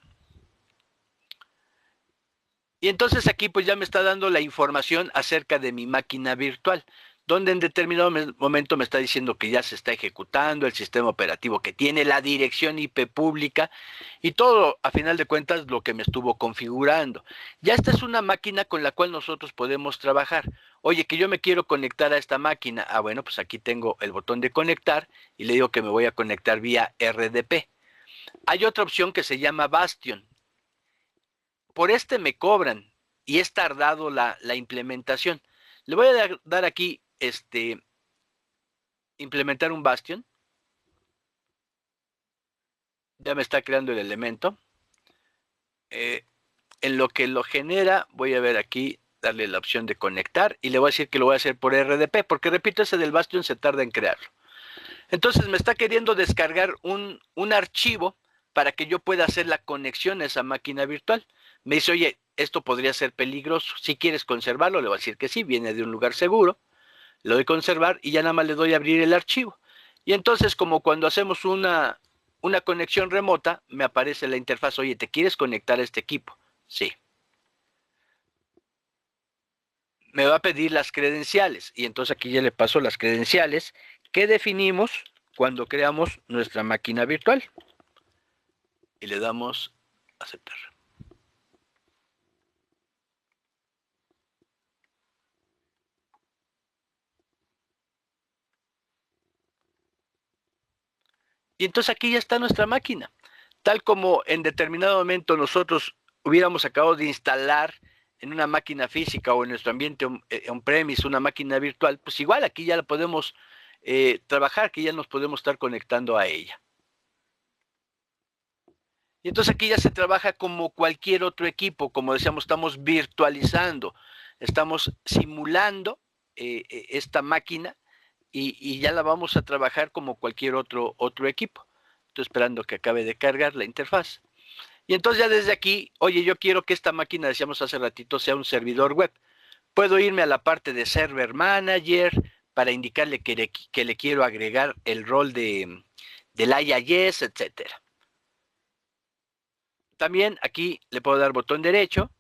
Y entonces aquí pues ya me está dando la información acerca de mi máquina virtual, donde en determinado momento me está diciendo que ya se está ejecutando el sistema operativo que tiene la dirección IP pública y todo a final de cuentas lo que me estuvo configurando. Ya esta es una máquina con la cual nosotros podemos trabajar. Oye, que yo me quiero conectar a esta máquina. Ah, bueno, pues aquí tengo el botón de conectar y le digo que me voy a conectar vía RDP. Hay otra opción que se llama Bastion. Por este me cobran y es tardado la implementación. Le voy a dar aquí, implementar un Bastion. Ya me está creando el elemento. En lo que lo genera, voy a ver aquí, darle la opción de conectar y le voy a decir que lo voy a hacer por RDP, porque repito, ese del Bastion se tarda en crearlo. Entonces me está queriendo descargar un archivo para que yo pueda hacer la conexión a esa máquina virtual. Me dice, oye, esto podría ser peligroso. Si quieres conservarlo, le voy a decir que sí, viene de un lugar seguro. Le doy conservar y ya nada más le doy a abrir el archivo. Y entonces, como cuando hacemos una conexión remota, me aparece la interfaz, oye, ¿te quieres conectar a este equipo? Sí. me va a pedir las credenciales. Y entonces aquí ya le paso las credenciales que definimos cuando creamos nuestra máquina virtual. Y le damos aceptar. Y entonces aquí ya está nuestra máquina. Tal como en determinado momento nosotros hubiéramos acabado de instalar en una máquina física o en nuestro ambiente on-premise una máquina virtual, pues igual aquí ya la podemos trabajar, que ya nos podemos estar conectando a ella. Y entonces aquí ya se trabaja como cualquier otro equipo, como decíamos, estamos virtualizando, estamos simulando esta máquina y ya la vamos a trabajar como cualquier otro equipo. Estoy esperando que acabe de cargar la interfaz. Y entonces ya desde aquí, oye, yo quiero que esta máquina, decíamos hace ratito, sea un servidor web. Puedo irme a la parte de Server Manager para indicarle que le quiero agregar el rol del IIS, etcétera. También aquí le puedo dar botón derecho,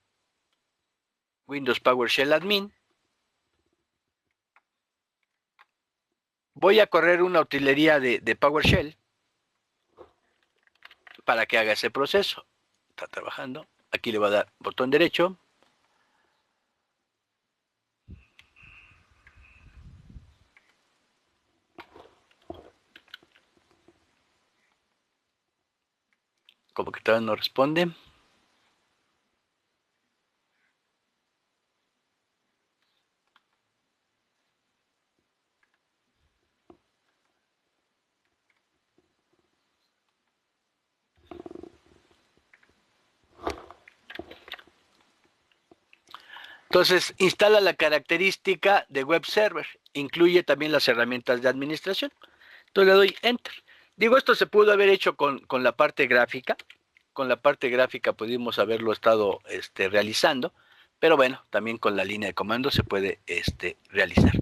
Windows PowerShell Admin. Voy a correr una utilería de PowerShell para que haga ese proceso. Está trabajando. Aquí le voy a dar botón derecho. Como que todavía no responde. Entonces, instala la característica de web server. Incluye también las herramientas de administración. Entonces le doy Enter. Digo, esto se pudo haber hecho con la parte gráfica. Con la parte gráfica pudimos haberlo estado realizando. Pero bueno, también con la línea de comando se puede realizar.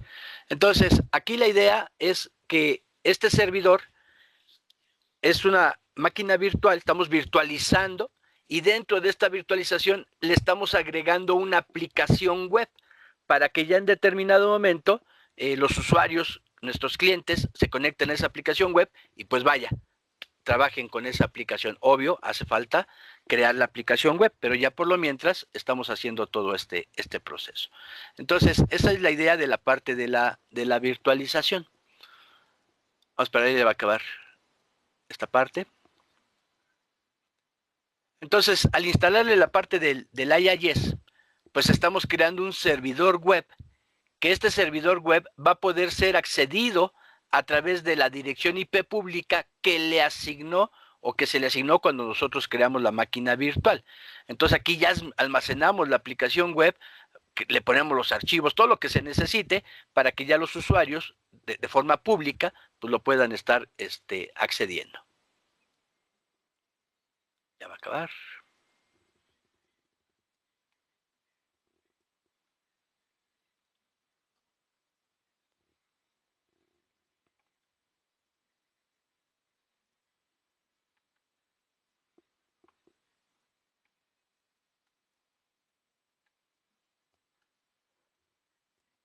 Entonces, aquí la idea es que este servidor es una máquina virtual, estamos virtualizando y dentro de esta virtualización le estamos agregando una aplicación web para que ya en determinado momento los usuarios, nuestros clientes, se conecten a esa aplicación web y pues vaya, trabajen con esa aplicación. Obvio, hace falta crear la aplicación web, pero ya por lo mientras estamos haciendo todo este proceso. Entonces, esa es la idea de la parte de la virtualización. Vamos a esperar, ahí le va a acabar esta parte. Entonces, al instalarle la parte del IIS, pues estamos creando un servidor web, que este servidor web va a poder ser accedido a través de la dirección IP pública que le asignó o que se le asignó cuando nosotros creamos la máquina virtual. Entonces aquí ya almacenamos la aplicación web, le ponemos los archivos, todo lo que se necesite para que ya los usuarios de forma pública pues lo puedan estar accediendo. Ya va a acabar.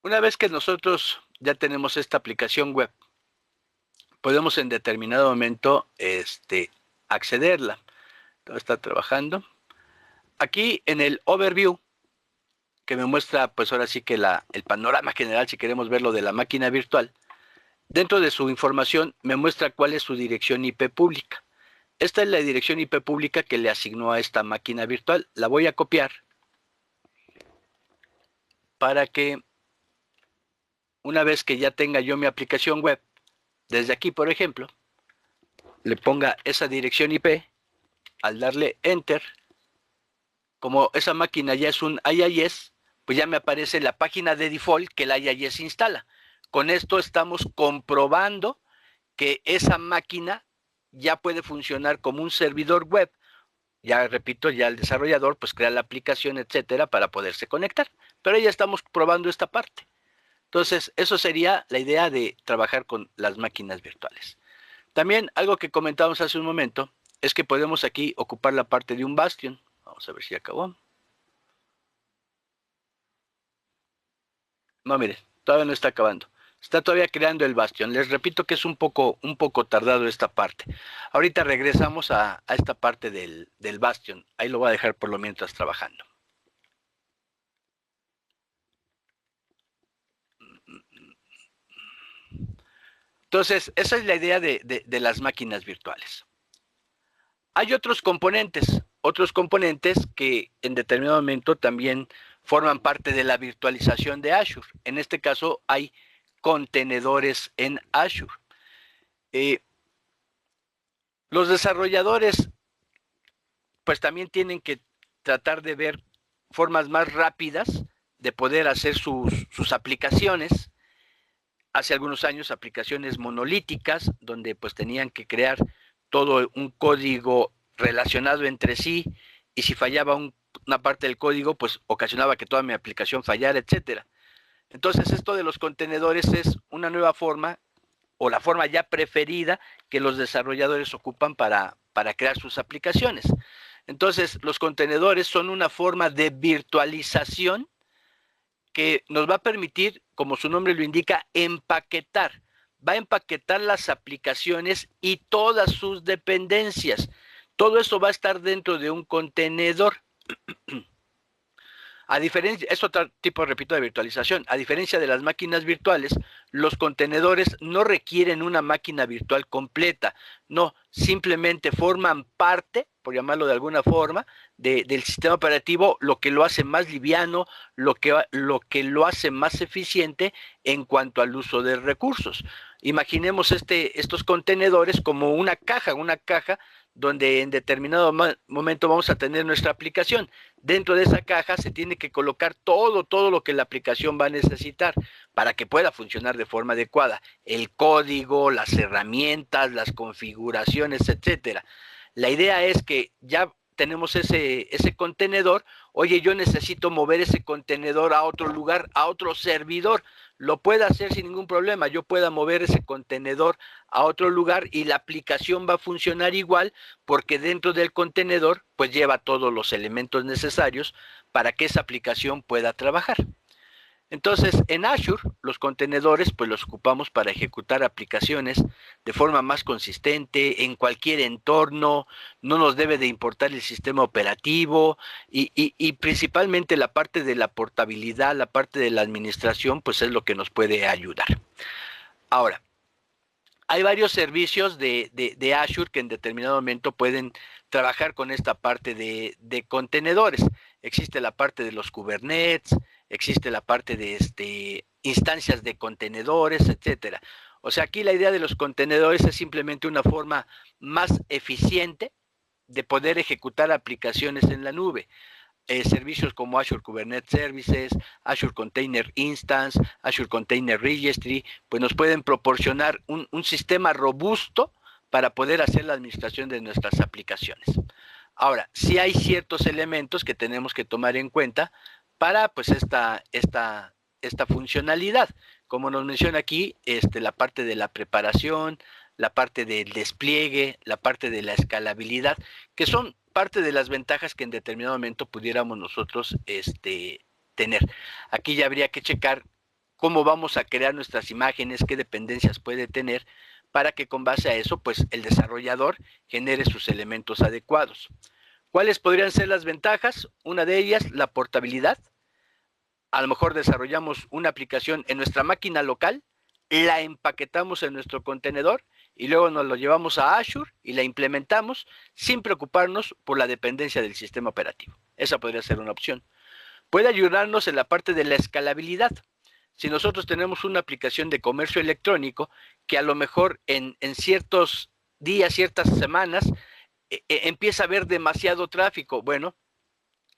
Una vez que nosotros ya tenemos esta aplicación web, podemos en determinado momento accederla. Todo está trabajando. Aquí en el overview, que me muestra pues ahora sí que el panorama general, si queremos verlo de la máquina virtual, dentro de su información me muestra cuál es su dirección IP pública. Esta es la dirección IP pública que le asignó a esta máquina virtual. La voy a copiar para que una vez que ya tenga yo mi aplicación web, desde aquí por ejemplo, le ponga esa dirección IP, al darle Enter, como esa máquina ya es un IIS, pues ya me aparece la página de default que el IIS instala. Con esto estamos comprobando que esa máquina ya puede funcionar como un servidor web. Ya repito, ya el desarrollador pues crea la aplicación, etcétera, para poderse conectar. Pero ya estamos probando esta parte. Entonces, eso sería la idea de trabajar con las máquinas virtuales. También algo que comentábamos hace un momento es que podemos aquí ocupar la parte de un Bastion. Vamos a ver si acabó. No, mire, todavía no está acabando. Está todavía creando el Bastion. Les repito que es un poco tardado esta parte. Ahorita regresamos a esta parte del Bastion. Ahí lo voy a dejar por lo mientras trabajando. Entonces, esa es la idea de las máquinas virtuales. Hay otros componentes que en determinado momento también forman parte de la virtualización de Azure. En este caso hay contenedores en Azure. Los desarrolladores pues también tienen que tratar de ver formas más rápidas de poder hacer sus aplicaciones. Hace algunos años aplicaciones monolíticas donde pues tenían que crear todo un código relacionado entre sí y si fallaba una parte del código pues ocasionaba que toda mi aplicación fallara, etcétera. Entonces esto de los contenedores es una nueva forma o la forma ya preferida que los desarrolladores ocupan para crear sus aplicaciones. Entonces, los contenedores son una forma de virtualización que nos va a permitir, como su nombre lo indica, empaquetar. Va a empaquetar las aplicaciones y todas sus dependencias. Todo eso va a estar dentro de un contenedor. A diferencia, es otro tipo, repito, de virtualización. A diferencia de las máquinas virtuales, los contenedores no requieren una máquina virtual completa. No, simplemente forman parte, por llamarlo de alguna forma, del sistema operativo, lo que lo hace más liviano, lo que lo hace más eficiente en cuanto al uso de recursos. Imaginemos estos contenedores como una caja donde en determinado momento vamos a tener nuestra aplicación. Dentro de esa caja se tiene que colocar todo lo que la aplicación va a necesitar para que pueda funcionar de forma adecuada. El código, las herramientas, las configuraciones, etcétera. La idea es que ya tenemos ese contenedor, oye, yo necesito mover ese contenedor a otro lugar, a otro servidor, lo pueda hacer sin ningún problema, yo pueda mover ese contenedor a otro lugar y la aplicación va a funcionar igual porque dentro del contenedor pues lleva todos los elementos necesarios para que esa aplicación pueda trabajar. Entonces, en Azure, los contenedores pues los ocupamos para ejecutar aplicaciones de forma más consistente en cualquier entorno, no nos debe de importar el sistema operativo y principalmente la parte de la portabilidad, la parte de la administración, pues es lo que nos puede ayudar. Ahora, hay varios servicios de Azure que en determinado momento pueden trabajar con esta parte de contenedores. Existe la parte de los Kubernetes, existe la parte de instancias de contenedores, etcétera. O sea, aquí la idea de los contenedores es simplemente una forma más eficiente de poder ejecutar aplicaciones en la nube. Servicios como Azure Kubernetes Services, Azure Container Instance, Azure Container Registry, pues nos pueden proporcionar un sistema robusto para poder hacer la administración de nuestras aplicaciones. Ahora, sí hay ciertos elementos que tenemos que tomar en cuenta para pues esta funcionalidad. Como nos menciona aquí, la parte de la preparación, la parte del despliegue, la parte de la escalabilidad, que son parte de las ventajas que en determinado momento pudiéramos nosotros tener. Aquí ya habría que checar cómo vamos a crear nuestras imágenes, qué dependencias puede tener, para que con base a eso, pues el desarrollador genere sus elementos adecuados. ¿Cuáles podrían ser las ventajas? Una de ellas, la portabilidad. A lo mejor desarrollamos una aplicación en nuestra máquina local, la empaquetamos en nuestro contenedor y luego nos lo llevamos a Azure y la implementamos sin preocuparnos por la dependencia del sistema operativo. Esa podría ser una opción. Puede ayudarnos en la parte de la escalabilidad. Si nosotros tenemos una aplicación de comercio electrónico que a lo mejor en ciertos días, ciertas semanas, empieza a haber demasiado tráfico, bueno,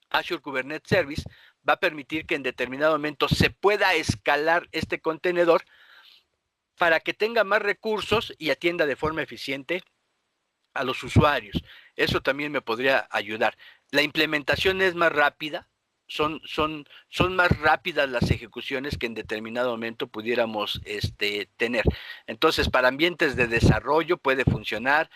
Azure Kubernetes Service va a permitir que en determinado momento se pueda escalar este contenedor para que tenga más recursos y atienda de forma eficiente a los usuarios. Eso también me podría ayudar. La implementación es más rápida, son más rápidas las ejecuciones que en determinado momento pudiéramos tener. Entonces, para ambientes de desarrollo puede funcionar,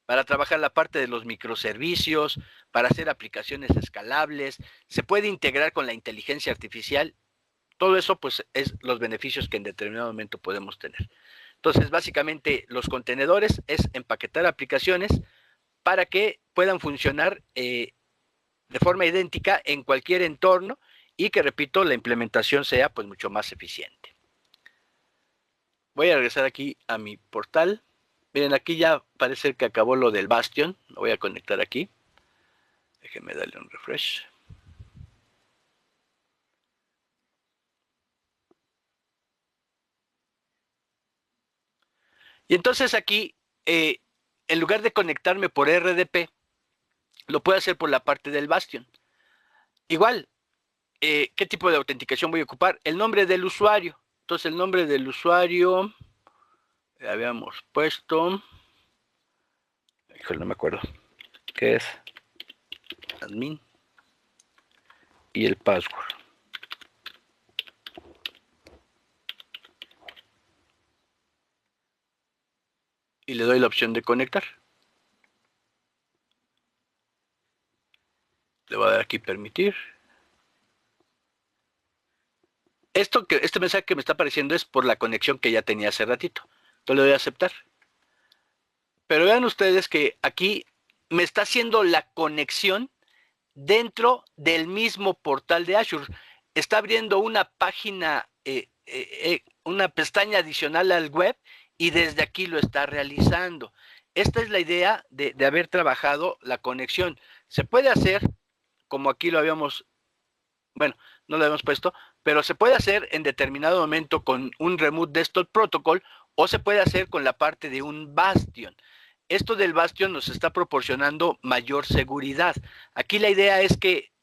para trabajar la parte de los microservicios, para hacer aplicaciones escalables, se puede integrar con la inteligencia artificial Todo eso pues es los beneficios que en determinado momento podemos tener. Entonces básicamente los contenedores es empaquetar aplicaciones para que puedan funcionar de forma idéntica en cualquier entorno y que, repito, la implementación sea pues mucho más eficiente. Voy a regresar aquí a mi portal. Miren, aquí ya parece que acabó lo del Bastion. Lo voy a conectar aquí. Déjenme darle un refresh. Y entonces aquí, en lugar de conectarme por RDP, lo puedo hacer por la parte del Bastion. Igual, ¿qué tipo de autenticación voy a ocupar? El nombre del usuario. Entonces el nombre del usuario, habíamos puesto, híjole, no me acuerdo, ¿qué es? Admin y el password. Y le doy la opción de conectar. Le voy a dar aquí permitir. Este mensaje que me está apareciendo es por la conexión que ya tenía hace ratito. Entonces le doy a aceptar. Pero vean ustedes que aquí me está haciendo la conexión dentro del mismo portal de Azure. Está abriendo una página, una pestaña adicional al web y desde aquí lo está realizando. Esta es la idea de haber trabajado la conexión. Se puede hacer, como aquí lo habíamos, bueno, no lo habíamos puesto, pero se puede hacer en determinado momento con un Remote Desktop Protocol o se puede hacer con la parte de un Bastion. Esto del Bastion nos está proporcionando mayor seguridad. Aquí la idea es que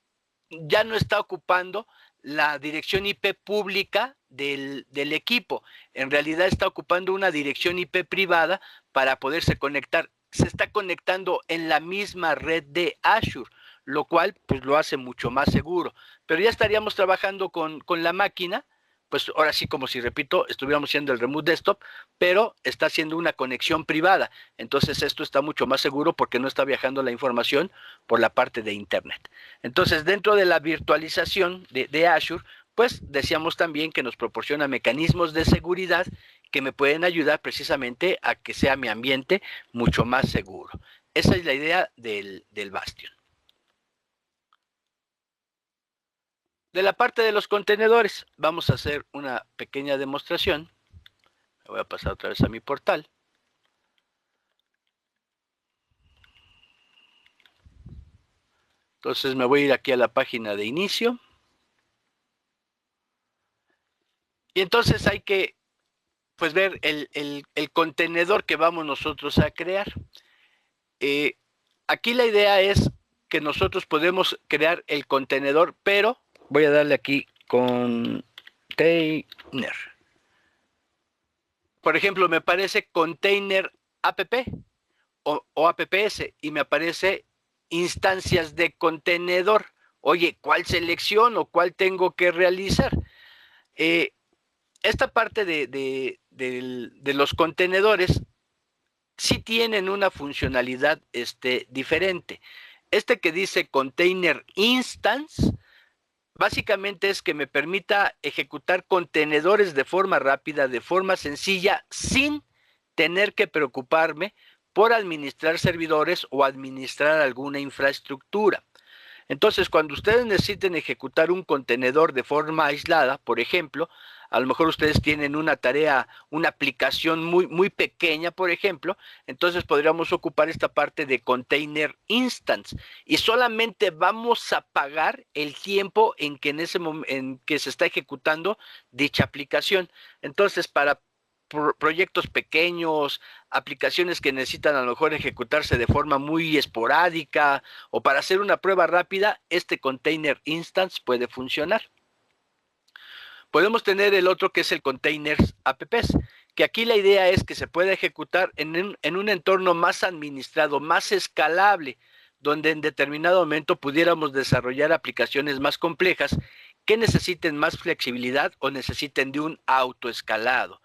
ya no está ocupando la dirección IP pública del equipo. En realidad está ocupando una dirección IP privada para poderse conectar. Se está conectando en la misma red de Azure, lo cual pues lo hace mucho más seguro. Pero ya estaríamos trabajando con la máquina, pues ahora sí, como si repito, estuviéramos haciendo el remote desktop, pero está haciendo una conexión privada. Entonces esto está mucho más seguro porque no está viajando la información por la parte de Internet. Entonces, dentro de la virtualización de Azure, pues decíamos también que nos proporciona mecanismos de seguridad que me pueden ayudar precisamente a que sea mi ambiente mucho más seguro. Esa es la idea del Bastion. De la parte de los contenedores, vamos a hacer una pequeña demostración. Me voy a pasar otra vez a mi portal. Entonces me voy a ir aquí a la página de inicio. Y entonces hay que pues ver el contenedor que vamos nosotros a crear. Aquí la idea es que nosotros podemos crear el contenedor, pero voy a darle aquí container. Por ejemplo, me aparece container app o apps y me aparece instancias de contenedor. Oye, ¿cuál selecciono? ¿Cuál tengo que realizar? Esta parte de los contenedores sí tienen una funcionalidad diferente. Este que dice Container Instance, básicamente es que me permita ejecutar contenedores de forma rápida, de forma sencilla, sin tener que preocuparme por administrar servidores o administrar alguna infraestructura. Entonces, cuando ustedes necesiten ejecutar un contenedor de forma aislada, por ejemplo, a lo mejor ustedes tienen una tarea, una aplicación muy pequeña, por ejemplo, entonces podríamos ocupar esta parte de container instance y solamente vamos a pagar el tiempo en que en que se está ejecutando dicha aplicación. Entonces, para proyectos pequeños, aplicaciones que necesitan a lo mejor ejecutarse de forma muy esporádica o para hacer una prueba rápida, este container instance puede funcionar. Podemos tener el otro que es el containers apps, que aquí la idea es que se pueda ejecutar en un entorno más administrado, más escalable, donde en determinado momento pudiéramos desarrollar aplicaciones más complejas que necesiten más flexibilidad o necesiten de un autoescalado.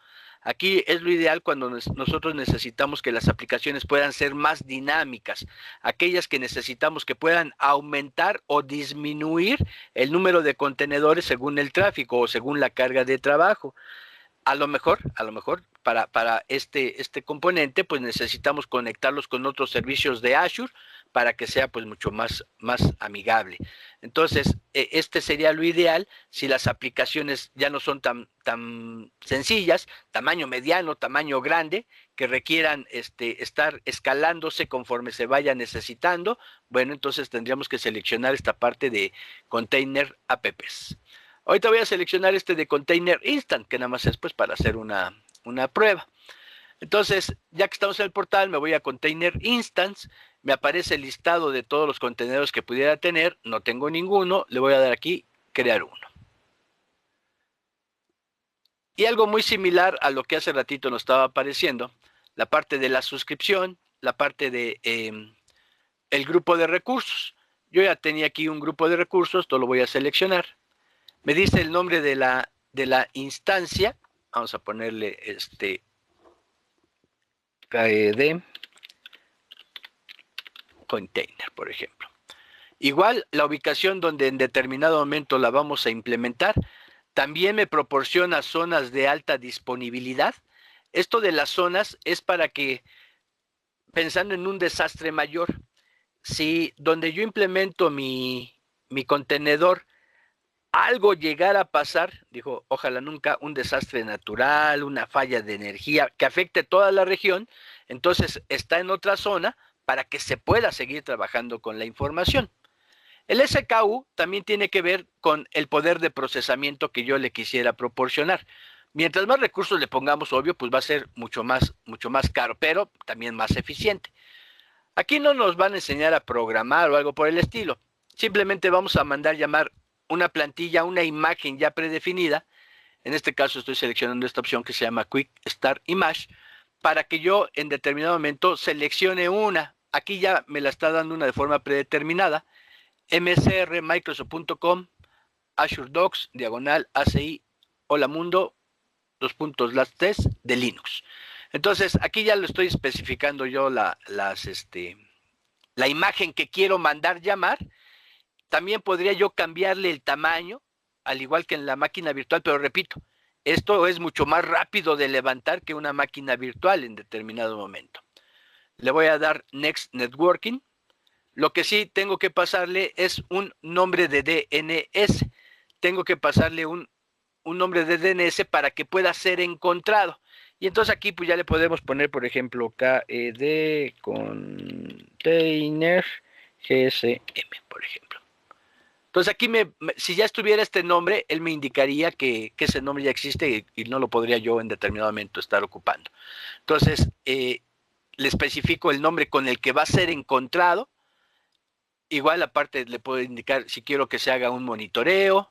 Aquí es lo ideal cuando nosotros necesitamos que las aplicaciones puedan ser más dinámicas, aquellas que necesitamos que puedan aumentar o disminuir el número de contenedores según el tráfico o según la carga de trabajo. A lo mejor para este componente, pues necesitamos conectarlos con otros servicios de Azure para que sea pues mucho más amigable. Entonces, este sería lo ideal si las aplicaciones ya no son tan sencillas, tamaño mediano, tamaño grande, que requieran estar escalándose conforme se vaya necesitando. Bueno, entonces tendríamos que seleccionar esta parte de container apps. Ahorita voy a seleccionar este de Container Instant, que nada más es pues para hacer una prueba. Entonces, ya que estamos en el portal, me voy a Container Instance, me aparece el listado de todos los contenedores que pudiera tener, no tengo ninguno, le voy a dar aquí, crear uno. Y algo muy similar a lo que hace ratito nos estaba apareciendo, la parte de la suscripción, la parte de el grupo de recursos. Yo ya tenía aquí un grupo de recursos, esto lo voy a seleccionar. Me dice el nombre de la instancia. Vamos a ponerle KED container, por ejemplo. Igual la ubicación donde en determinado momento la vamos a implementar también me proporciona zonas de alta disponibilidad. Esto de las zonas es para que, pensando en un desastre mayor, si donde yo implemento mi contenedor algo llegara a pasar, dijo, ojalá nunca, un desastre natural, una falla de energía que afecte toda la región, entonces está en otra zona para que se pueda seguir trabajando con la información. El SKU también tiene que ver con el poder de procesamiento que yo le quisiera proporcionar. Mientras más recursos le pongamos, obvio, pues va a ser mucho más caro, pero también más eficiente. Aquí no nos van a enseñar a programar o algo por el estilo. Simplemente vamos a mandar llamar una plantilla, una imagen ya predefinida. En este caso estoy seleccionando esta opción que se llama Quick Start Image, para que yo en determinado momento seleccione una. Aquí ya me la está dando una de forma predeterminada. mcrmicrosoft.com, Azure Docs, diagonal, ACI, hola mundo, las test de Linux. Entonces, aquí ya lo estoy especificando yo la imagen que quiero mandar llamar. También podría yo cambiarle el tamaño, al igual que en la máquina virtual, pero repito, esto es mucho más rápido de levantar que una máquina virtual en determinado momento. Le voy a dar Next Networking. Lo que sí tengo que pasarle es un nombre de DNS. Tengo que pasarle un nombre de DNS para que pueda ser encontrado. Y entonces aquí pues ya le podemos poner, por ejemplo, KED Container GSM, por ejemplo. Entonces aquí, si ya estuviera este nombre, él me indicaría que ese nombre ya existe y no lo podría yo en determinado momento estar ocupando. Entonces, le especifico el nombre con el que va a ser encontrado. Igual aparte le puedo indicar si quiero que se haga un monitoreo,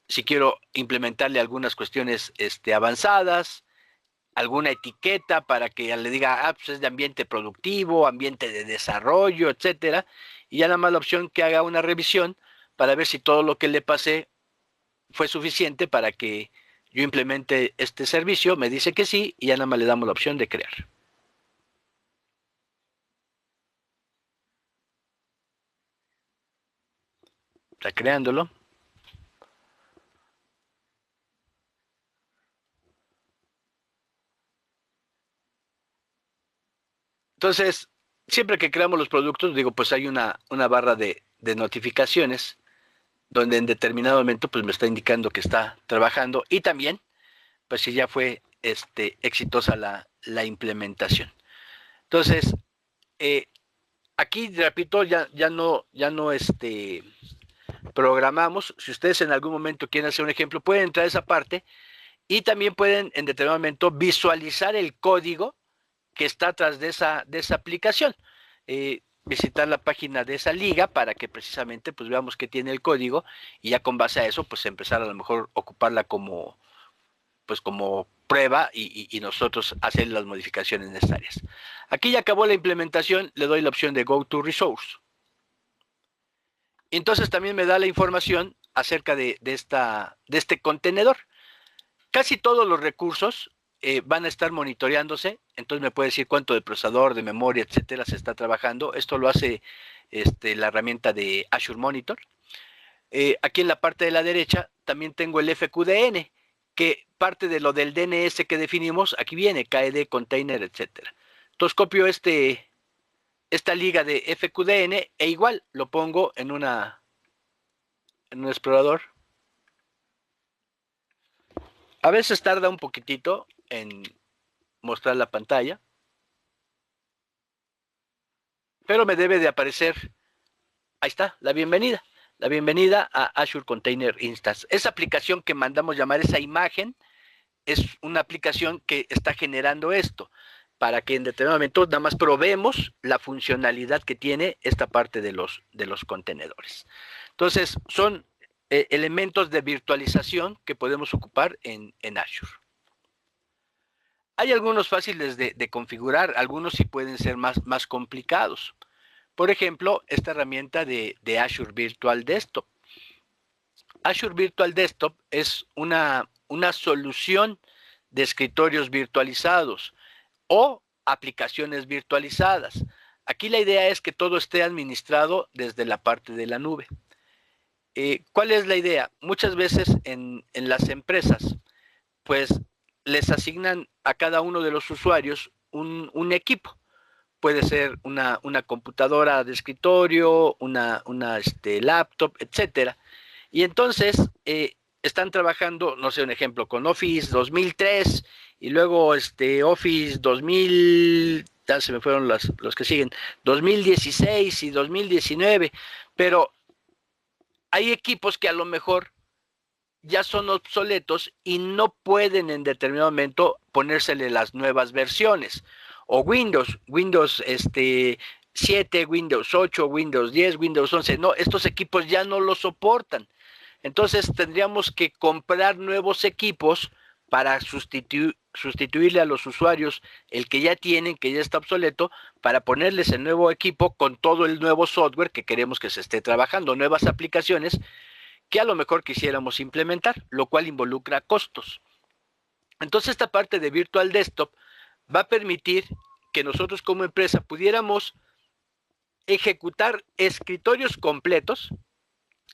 si quiero implementarle algunas cuestiones avanzadas, alguna etiqueta para que le diga, pues es de ambiente productivo, ambiente de desarrollo, etcétera, y ya nada más la opción que haga una revisión para ver si todo lo que le pasé fue suficiente para que yo implemente este servicio. Me dice que sí y ya nada más le damos la opción de crear. Está creándolo. Entonces, siempre que creamos los productos, digo, pues hay una barra de notificaciones donde en determinado momento pues me está indicando que está trabajando y también pues si ya fue exitosa la implementación. Entonces, aquí repito, ya no programamos. Si ustedes en algún momento quieren hacer un ejemplo, pueden entrar a esa parte y también pueden en determinado momento visualizar el código que está atrás de esa aplicación. Visitar la página de esa liga para que precisamente pues veamos qué tiene el código y ya con base a eso pues empezar a lo mejor ocuparla como prueba y nosotros hacer las modificaciones necesarias. Aquí ya acabó la implementación, le doy la opción de Go to Resource. Entonces también me da la información acerca de este contenedor. Casi todos los recursos van a estar monitoreándose, entonces me puede decir cuánto de procesador, de memoria, etcétera, se está trabajando. Esto lo hace la herramienta de Azure Monitor. Aquí en la parte de la derecha también tengo el FQDN, que parte de lo del DNS que definimos, aquí viene, KED, container, etcétera. Entonces copio esta liga de FQDN e igual lo pongo en un explorador. A veces tarda un poquitito en mostrar la pantalla, pero me debe de aparecer, ahí está, la bienvenida a Azure Container Instance. Esa aplicación que mandamos llamar, esa imagen, es una aplicación que está generando esto, para que en determinado momento nada más probemos la funcionalidad que tiene esta parte de los contenedores. Entonces, son elementos de virtualización que podemos ocupar en Azure. Hay algunos fáciles de configurar, algunos sí pueden ser más complicados. Por ejemplo, esta herramienta de Azure Virtual Desktop. Azure Virtual Desktop es una solución de escritorios virtualizados o aplicaciones virtualizadas. Aquí la idea es que todo esté administrado desde la parte de la nube. ¿Cuál es la idea? Muchas veces en las empresas, pues les asignan a cada uno de los usuarios un equipo. Puede ser una computadora de escritorio, una laptop, etcétera. Y entonces están trabajando, no sé, un ejemplo, con Office 2003 y luego Office 2000, ya se me fueron los que siguen, 2016 y 2019, pero hay equipos que a lo mejor ya son obsoletos y no pueden en determinado momento ponérsele las nuevas versiones. O Windows 7, Windows 8, Windows 10, Windows 11, no, estos equipos ya no lo soportan. Entonces tendríamos que comprar nuevos equipos para sustituirle a los usuarios el que ya tienen, que ya está obsoleto, para ponerles el nuevo equipo con todo el nuevo software que queremos que se esté trabajando, nuevas aplicaciones que a lo mejor quisiéramos implementar, lo cual involucra costos. Entonces esta parte de Virtual Desktop va a permitir que nosotros como empresa pudiéramos ejecutar escritorios completos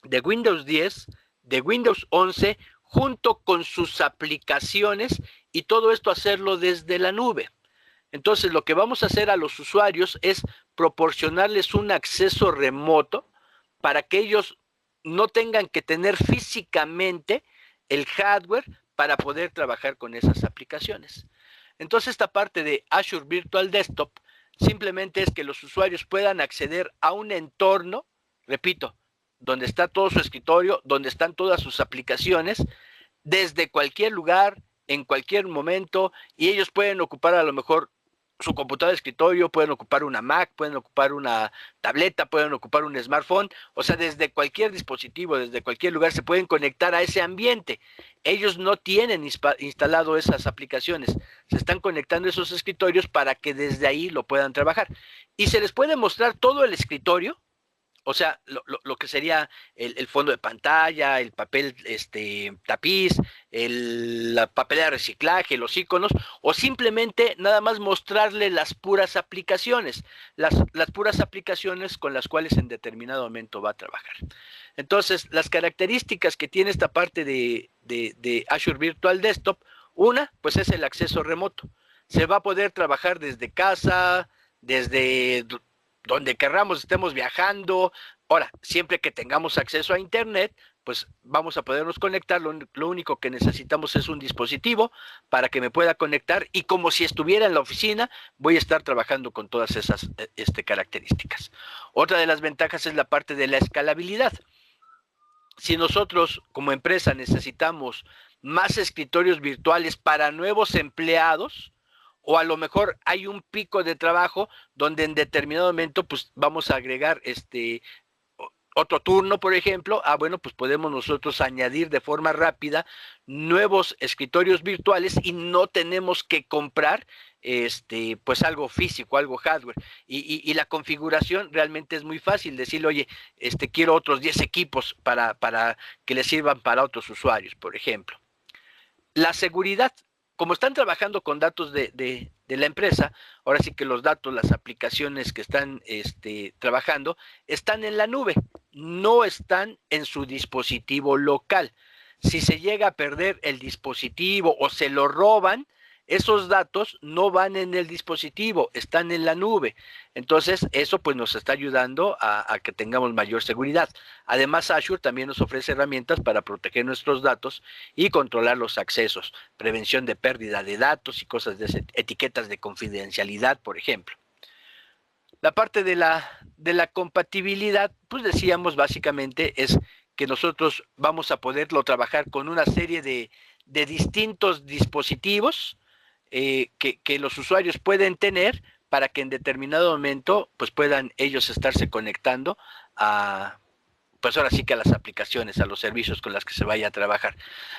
de Windows 10, de Windows 11, junto con sus aplicaciones y todo esto hacerlo desde la nube. Entonces lo que vamos a hacer a los usuarios es proporcionarles un acceso remoto para que ellos no tengan que tener físicamente el hardware para poder trabajar con esas aplicaciones. Entonces esta parte de Azure Virtual Desktop simplemente es que los usuarios puedan acceder a un entorno, repito, donde está todo su escritorio, donde están todas sus aplicaciones, desde cualquier lugar, en cualquier momento, y ellos pueden ocupar a lo mejor su computadora de escritorio, pueden ocupar una Mac, pueden ocupar una tableta, pueden ocupar un smartphone, o sea, desde cualquier dispositivo, desde cualquier lugar se pueden conectar a ese ambiente. Ellos no tienen instalado esas aplicaciones, se están conectando a esos escritorios para que desde ahí lo puedan trabajar. Y se les puede mostrar todo el escritorio, o sea, lo que sería el fondo de pantalla, el papel tapiz, la papelera de reciclaje, los iconos, o simplemente nada más mostrarle las puras aplicaciones, las puras aplicaciones con las cuales en determinado momento va a trabajar. Entonces, las características que tiene esta parte de Azure Virtual Desktop, una, pues es el acceso remoto. Se va a poder trabajar desde casa, desde donde querramos, estemos viajando. Ahora, siempre que tengamos acceso a internet, pues vamos a podernos conectar. Lo único que necesitamos es un dispositivo para que me pueda conectar y como si estuviera en la oficina, voy a estar trabajando con todas esas características. Otra de las ventajas es la parte de la escalabilidad. Si nosotros como empresa necesitamos más escritorios virtuales para nuevos empleados, o a lo mejor hay un pico de trabajo donde en determinado momento pues vamos a agregar otro turno, por ejemplo, bueno, pues podemos nosotros añadir de forma rápida nuevos escritorios virtuales y no tenemos que comprar pues algo físico, algo hardware. Y la configuración realmente es muy fácil, decirle, oye, quiero otros 10 equipos para que le sirvan para otros usuarios, por ejemplo. La seguridad. como están trabajando con datos de la empresa, ahora sí que los datos, las aplicaciones que están trabajando, están en la nube, no están en su dispositivo local. Si se llega a perder el dispositivo o se lo roban, esos datos no van en el dispositivo, están en la nube. Entonces, eso pues nos está ayudando a que tengamos mayor seguridad. Además, Azure también nos ofrece herramientas para proteger nuestros datos y controlar los accesos, prevención de pérdida de datos y cosas de etiquetas de confidencialidad, por ejemplo. La parte de la compatibilidad, pues decíamos básicamente es que nosotros vamos a poderlo trabajar con una serie de distintos dispositivos que los usuarios pueden tener para que en determinado momento pues puedan ellos estarse conectando a, pues ahora sí que a las aplicaciones, a los servicios con las que se vaya a trabajar.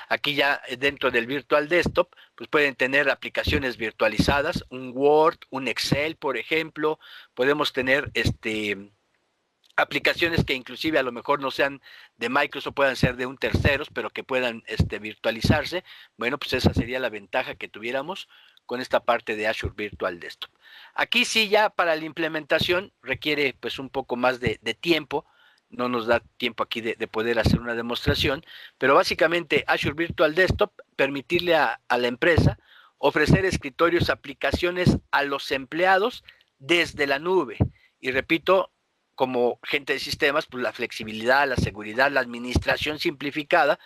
Aquí ya dentro del Virtual Desktop, pues pueden tener aplicaciones virtualizadas, un Word, un Excel, por ejemplo. Podemos tener aplicaciones que inclusive a lo mejor no sean de Microsoft, puedan ser de un terceros, pero que puedan virtualizarse. Bueno, pues esa sería la ventaja que tuviéramos con esta parte de Azure Virtual Desktop. Aquí sí ya para la implementación requiere pues un poco más de tiempo, no nos da tiempo aquí de poder hacer una demostración, pero básicamente Azure Virtual Desktop permitirle a la empresa ofrecer escritorios, aplicaciones a los empleados desde la nube. Y repito, como gente de sistemas, pues la flexibilidad, la seguridad, la administración simplificada,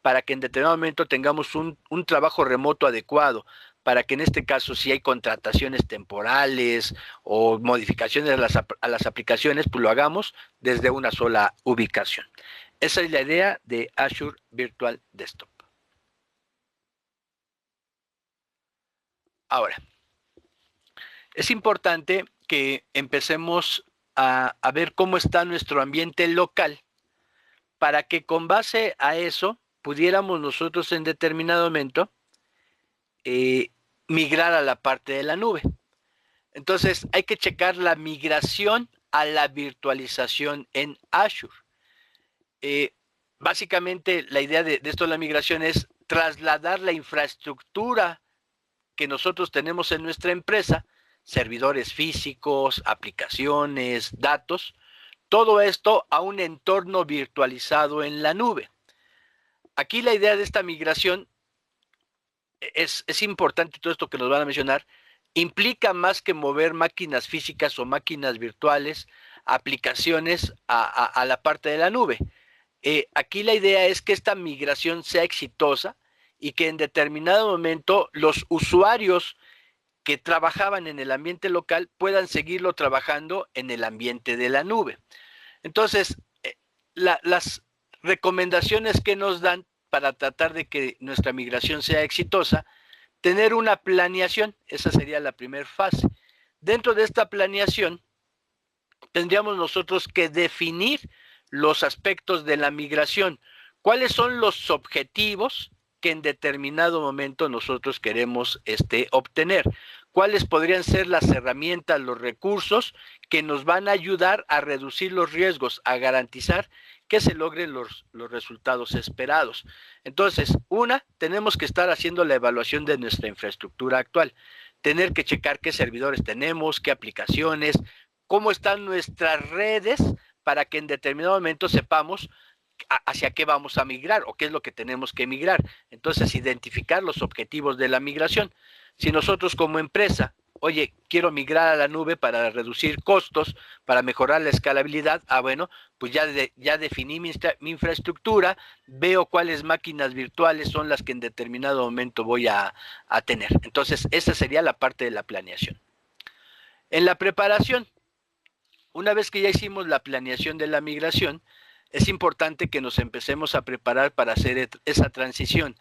para que en determinado momento tengamos un trabajo remoto adecuado, para que en este caso si hay contrataciones temporales o modificaciones a las aplicaciones, pues lo hagamos desde una sola ubicación. Esa es la idea de Azure Virtual Desktop. Ahora, es importante que empecemos a ver cómo está nuestro ambiente local para que con base a eso pudiéramos nosotros en determinado momento migrar a la parte de la nube. Entonces hay que checar la migración a la virtualización en Azure. Básicamente la idea de esto de la migración es trasladar la infraestructura que nosotros tenemos en nuestra empresa, servidores físicos, aplicaciones, datos, todo esto a un entorno virtualizado en la nube. Aquí la idea de esta migración es importante, todo esto que nos van a mencionar, implica más que mover máquinas físicas o máquinas virtuales, aplicaciones a la parte de la nube. Aquí la idea es que esta migración sea exitosa y que en determinado momento los usuarios que trabajaban en el ambiente local puedan seguirlo trabajando en el ambiente de la nube. Entonces, las recomendaciones que nos dan para tratar de que nuestra migración sea exitosa, tener una planeación, esa sería la primera fase. Dentro de esta planeación, tendríamos nosotros que definir los aspectos de la migración. ¿Cuáles son los objetivos que en determinado momento nosotros queremos obtener? ¿Cuáles podrían ser las herramientas, los recursos que nos van a ayudar a reducir los riesgos, a garantizar que se logren los resultados esperados? Entonces, tenemos que estar haciendo la evaluación de nuestra infraestructura actual, tener que checar qué servidores tenemos, qué aplicaciones, cómo están nuestras redes para que en determinado momento sepamos hacia qué vamos a migrar o qué es lo que tenemos que migrar. Entonces, identificar los objetivos de la migración. Si nosotros como empresa, oye, quiero migrar a la nube para reducir costos, para mejorar la escalabilidad, bueno, pues ya definí mi infraestructura, veo cuáles máquinas virtuales son las que en determinado momento voy a tener. Entonces, esa sería la parte de la planeación. En la preparación, una vez que ya hicimos la planeación de la migración, es importante que nos empecemos a preparar para hacer esa transición.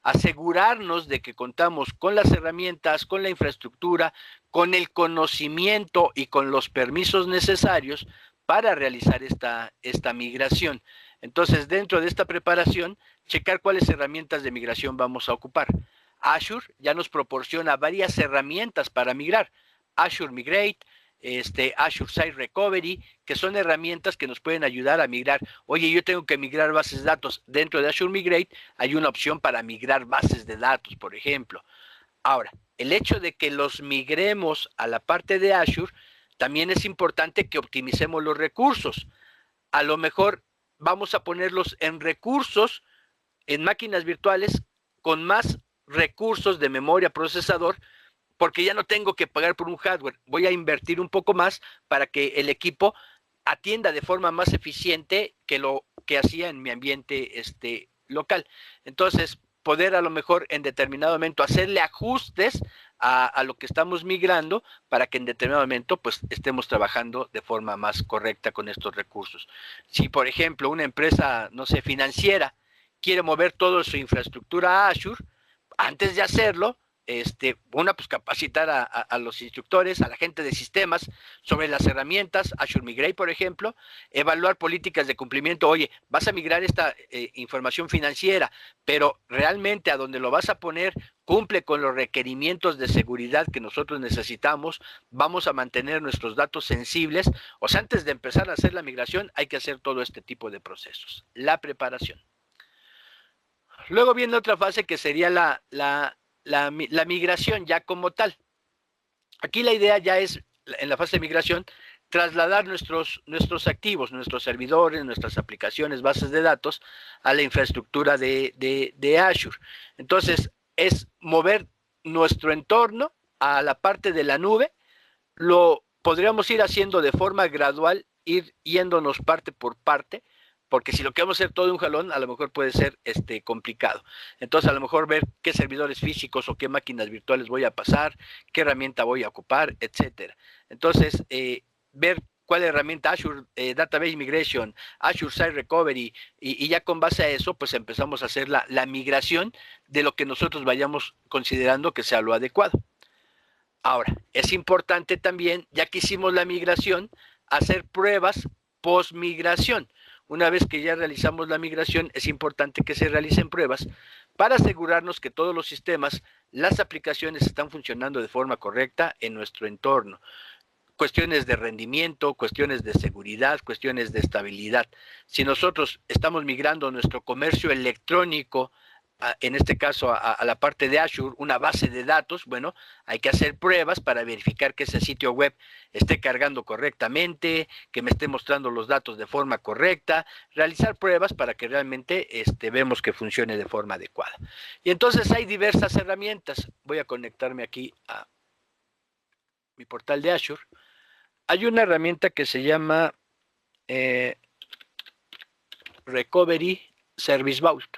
Asegurarnos de que contamos con las herramientas, con la infraestructura, con el conocimiento y con los permisos necesarios para realizar esta migración. Entonces, dentro de esta preparación, checar cuáles herramientas de migración vamos a ocupar. Azure ya nos proporciona varias herramientas para migrar. Azure Migrate, Azure Site Recovery, que son herramientas que nos pueden ayudar a migrar. Oye, yo tengo que migrar bases de datos. Dentro de Azure Migrate hay una opción para migrar bases de datos, por ejemplo. Ahora, el hecho de que los migremos a la parte de Azure, también es importante que optimicemos los recursos. A lo mejor vamos a ponerlos en recursos, en máquinas virtuales, con más recursos de memoria procesador, porque ya no tengo que pagar por un hardware. Voy a invertir un poco más para que el equipo atienda de forma más eficiente que lo que hacía en mi ambiente local. Entonces, poder a lo mejor en determinado momento hacerle ajustes a lo que estamos migrando para que en determinado momento pues estemos trabajando de forma más correcta con estos recursos. Si por ejemplo una empresa, no sé, financiera quiere mover toda su infraestructura a Azure, antes de hacerlo, pues capacitar a los instructores, a la gente de sistemas sobre las herramientas, Azure Migrate, por ejemplo, evaluar políticas de cumplimiento. Oye, vas a migrar esta información financiera, pero realmente a donde lo vas a poner cumple con los requerimientos de seguridad que nosotros necesitamos, vamos a mantener nuestros datos sensibles. O sea, antes de empezar a hacer la migración hay que hacer todo este tipo de procesos. La preparación. Luego viene otra fase que sería la migración ya como tal. Aquí la idea ya es, en la fase de migración, trasladar nuestros activos, nuestros servidores, nuestras aplicaciones, bases de datos, a la infraestructura de Azure. Entonces, es mover nuestro entorno a la parte de la nube. Lo podríamos ir haciendo de forma gradual, ir yéndonos parte por parte, porque si lo queremos hacer todo de un jalón, a lo mejor puede ser complicado. Entonces, a lo mejor ver qué servidores físicos o qué máquinas virtuales voy a pasar, qué herramienta voy a ocupar, etcétera. Entonces, ver cuál herramienta, Azure Database Migration, Azure Site Recovery, y ya con base a eso, pues empezamos a hacer la migración de lo que nosotros vayamos considerando que sea lo adecuado. Ahora, es importante también, ya que hicimos la migración, hacer pruebas post-migración. Una vez que ya realizamos la migración, es importante que se realicen pruebas para asegurarnos que todos los sistemas, las aplicaciones están funcionando de forma correcta en nuestro entorno. Cuestiones de rendimiento, cuestiones de seguridad, cuestiones de estabilidad. Si nosotros estamos migrando nuestro comercio electrónico, en este caso a la parte de Azure, una base de datos, bueno, hay que hacer pruebas para verificar que ese sitio web esté cargando correctamente, que me esté mostrando los datos de forma correcta, realizar pruebas para que realmente vemos que funcione de forma adecuada. Y entonces hay diversas herramientas. Voy a conectarme aquí a mi portal de Azure. Hay una herramienta que se llama Recovery Service Vault.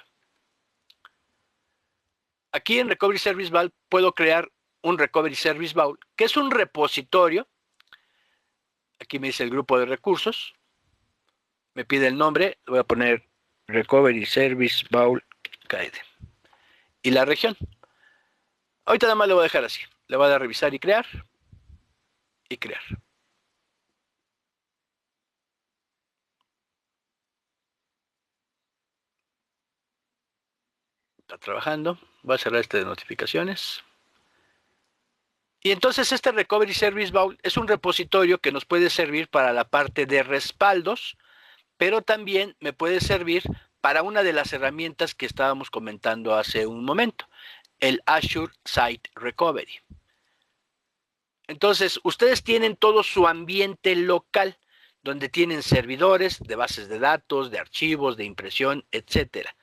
Aquí en Recovery Service Vault puedo crear un Recovery Service Vault, que es un repositorio. Aquí me dice el grupo de recursos. Me pide el nombre. Voy a poner Recovery Service Vault KD. Y la región. Ahorita nada más le voy a dejar así. Le voy a dar a revisar y crear. Y crear. Está trabajando. Voy a cerrar este de notificaciones. Y entonces este Recovery Service Vault es un repositorio que nos puede servir para la parte de respaldos, pero también me puede servir para una de las herramientas que estábamos comentando hace un momento, el Azure Site Recovery. Entonces, ustedes tienen todo su ambiente local, donde tienen servidores de bases de datos, de archivos, de impresión, etcétera.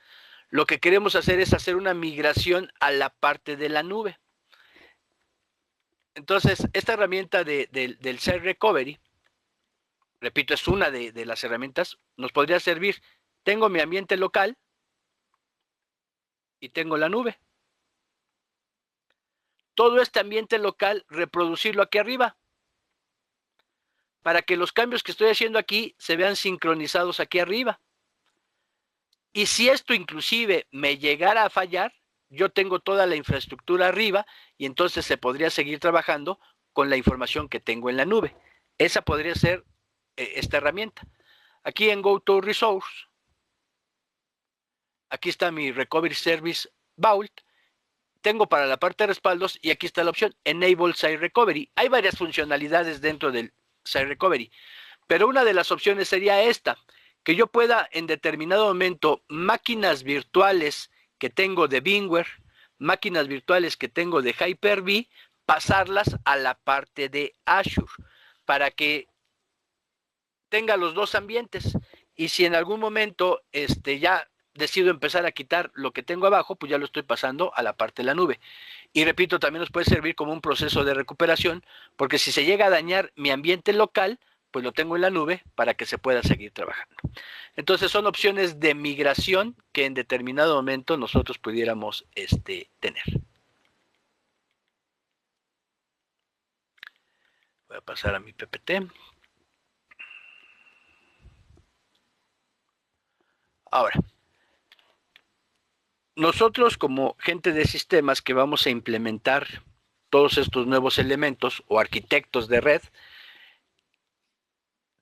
Lo que queremos hacer es hacer una migración a la parte de la nube. Entonces, esta herramienta del Site Recovery, repito, es una de las herramientas, nos podría servir. Tengo mi ambiente local y tengo la nube. Todo este ambiente local, reproducirlo aquí arriba, para que los cambios que estoy haciendo aquí se vean sincronizados aquí arriba. Y si esto inclusive me llegara a fallar, yo tengo toda la infraestructura arriba y entonces se podría seguir trabajando con la información que tengo en la nube. Esa podría ser esta herramienta. Aquí en Go to Resource, aquí está mi Recovery Service Vault. Tengo para la parte de respaldos y aquí está la opción Enable Site Recovery. Hay varias funcionalidades dentro del Site Recovery, pero una de las opciones sería esta, que yo pueda en determinado momento máquinas virtuales que tengo de VMware, máquinas virtuales que tengo de Hyper-V, pasarlas a la parte de Azure para que tenga los dos ambientes. Y si en algún momento ya decido empezar a quitar lo que tengo abajo, pues ya lo estoy pasando a la parte de la nube. Y repito, también nos puede servir como un proceso de recuperación, porque si se llega a dañar mi ambiente local, pues lo tengo en la nube para que se pueda seguir trabajando. Entonces son opciones de migración que en determinado momento nosotros pudiéramos tener. Voy a pasar a mi PPT. Ahora, nosotros como gente de sistemas que vamos a implementar todos estos nuevos elementos o arquitectos de red,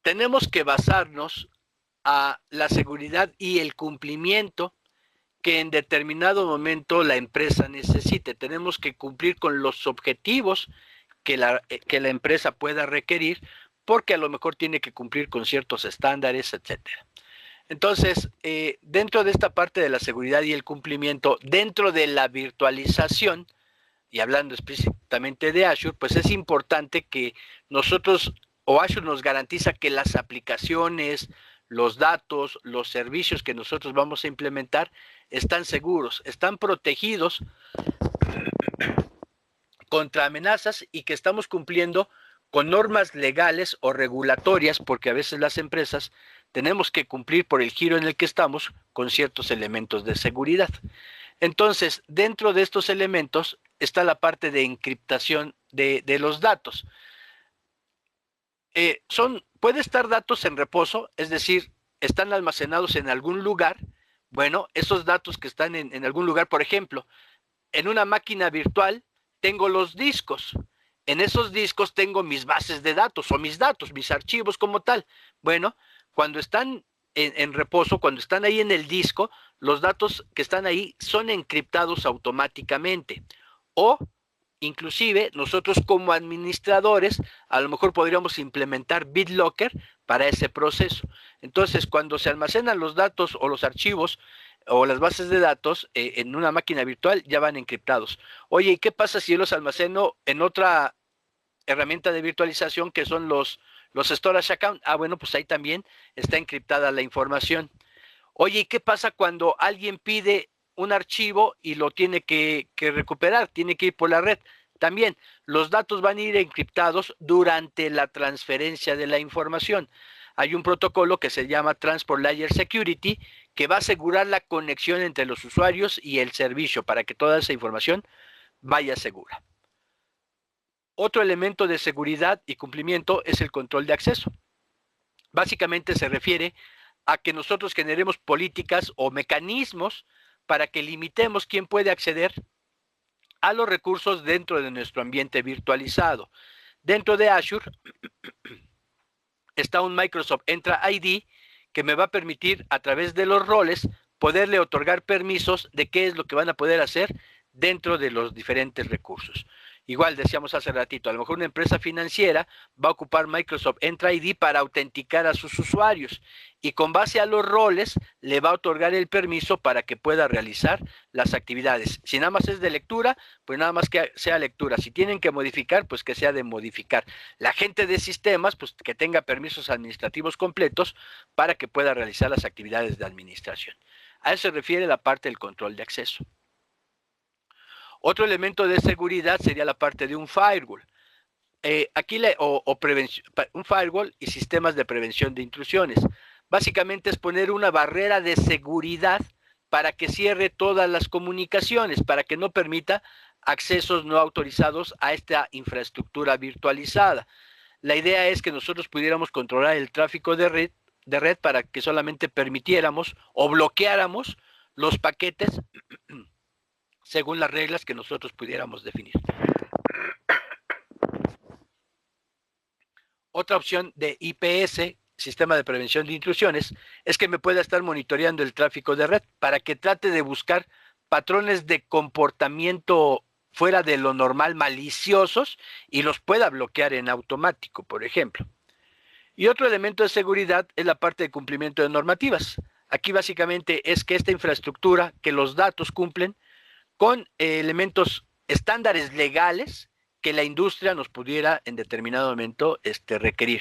tenemos que basarnos a la seguridad y el cumplimiento que en determinado momento la empresa necesite. Tenemos que cumplir con los objetivos que la empresa pueda requerir, porque a lo mejor tiene que cumplir con ciertos estándares, etcétera. Entonces, dentro de esta parte de la seguridad y el cumplimiento, dentro de la virtualización, y hablando específicamente de Azure, pues es importante que nosotros, o Azure nos garantiza que las aplicaciones, los datos, los servicios que nosotros vamos a implementar están seguros, están protegidos contra amenazas y que estamos cumpliendo con normas legales o regulatorias, porque a veces las empresas tenemos que cumplir por el giro en el que estamos con ciertos elementos de seguridad. Entonces, dentro de estos elementos está la parte de encriptación de los datos. Puede estar datos en reposo, es decir, están almacenados en algún lugar. Bueno, esos datos que están en algún lugar, por ejemplo, en una máquina virtual tengo los discos. En esos discos tengo mis bases de datos o mis datos, mis archivos como tal. Bueno, cuando están en reposo, cuando están ahí en el disco, los datos que están ahí son encriptados automáticamente. O inclusive nosotros como administradores a lo mejor podríamos implementar BitLocker para ese proceso. Entonces, cuando se almacenan los datos o los archivos o las bases de datos en una máquina virtual, ya van encriptados. Oye, ¿y qué pasa si yo los almaceno en otra herramienta de virtualización que son los storage account? Ah, bueno, pues ahí también está encriptada la información. Oye, ¿y qué pasa cuando alguien pide un archivo y lo tiene que recuperar? Tiene que ir por la red. También los datos van a ir encriptados durante la transferencia de la información. Hay un protocolo que se llama Transport Layer Security que va a asegurar la conexión entre los usuarios y el servicio para que toda esa información vaya segura. Otro elemento de seguridad y cumplimiento es el control de acceso. Básicamente se refiere a que nosotros generemos políticas o mecanismos para que limitemos quién puede acceder a los recursos dentro de nuestro ambiente virtualizado. Dentro de Azure está un Microsoft Entra ID que me va a permitir a través de los roles poderle otorgar permisos de qué es lo que van a poder hacer dentro de los diferentes recursos. Igual decíamos hace ratito, a lo mejor una empresa financiera va a ocupar Microsoft Entra ID para autenticar a sus usuarios y con base a los roles le va a otorgar el permiso para que pueda realizar las actividades. Si nada más es de lectura, pues nada más que sea lectura. Si tienen que modificar, pues que sea de modificar. La gente de sistemas, pues que tenga permisos administrativos completos para que pueda realizar las actividades de administración. A eso se refiere la parte del control de acceso. Otro elemento de seguridad sería la parte de un firewall. Un firewall y sistemas de prevención de intrusiones. Básicamente es poner una barrera de seguridad para que cierre todas las comunicaciones, para que no permita accesos no autorizados a esta infraestructura virtualizada. La idea es que nosotros pudiéramos controlar el tráfico de red para que solamente permitiéramos o bloqueáramos los paquetes según las reglas que nosotros pudiéramos definir. Otra opción de IPS, Sistema de Prevención de Intrusiones, es que me pueda estar monitoreando el tráfico de red para que trate de buscar patrones de comportamiento fuera de lo normal, maliciosos, y los pueda bloquear en automático, por ejemplo. Y otro elemento de seguridad es la parte de cumplimiento de normativas. Aquí básicamente es que esta infraestructura, que los datos cumplen con elementos, estándares legales que la industria nos pudiera en determinado momento requerir.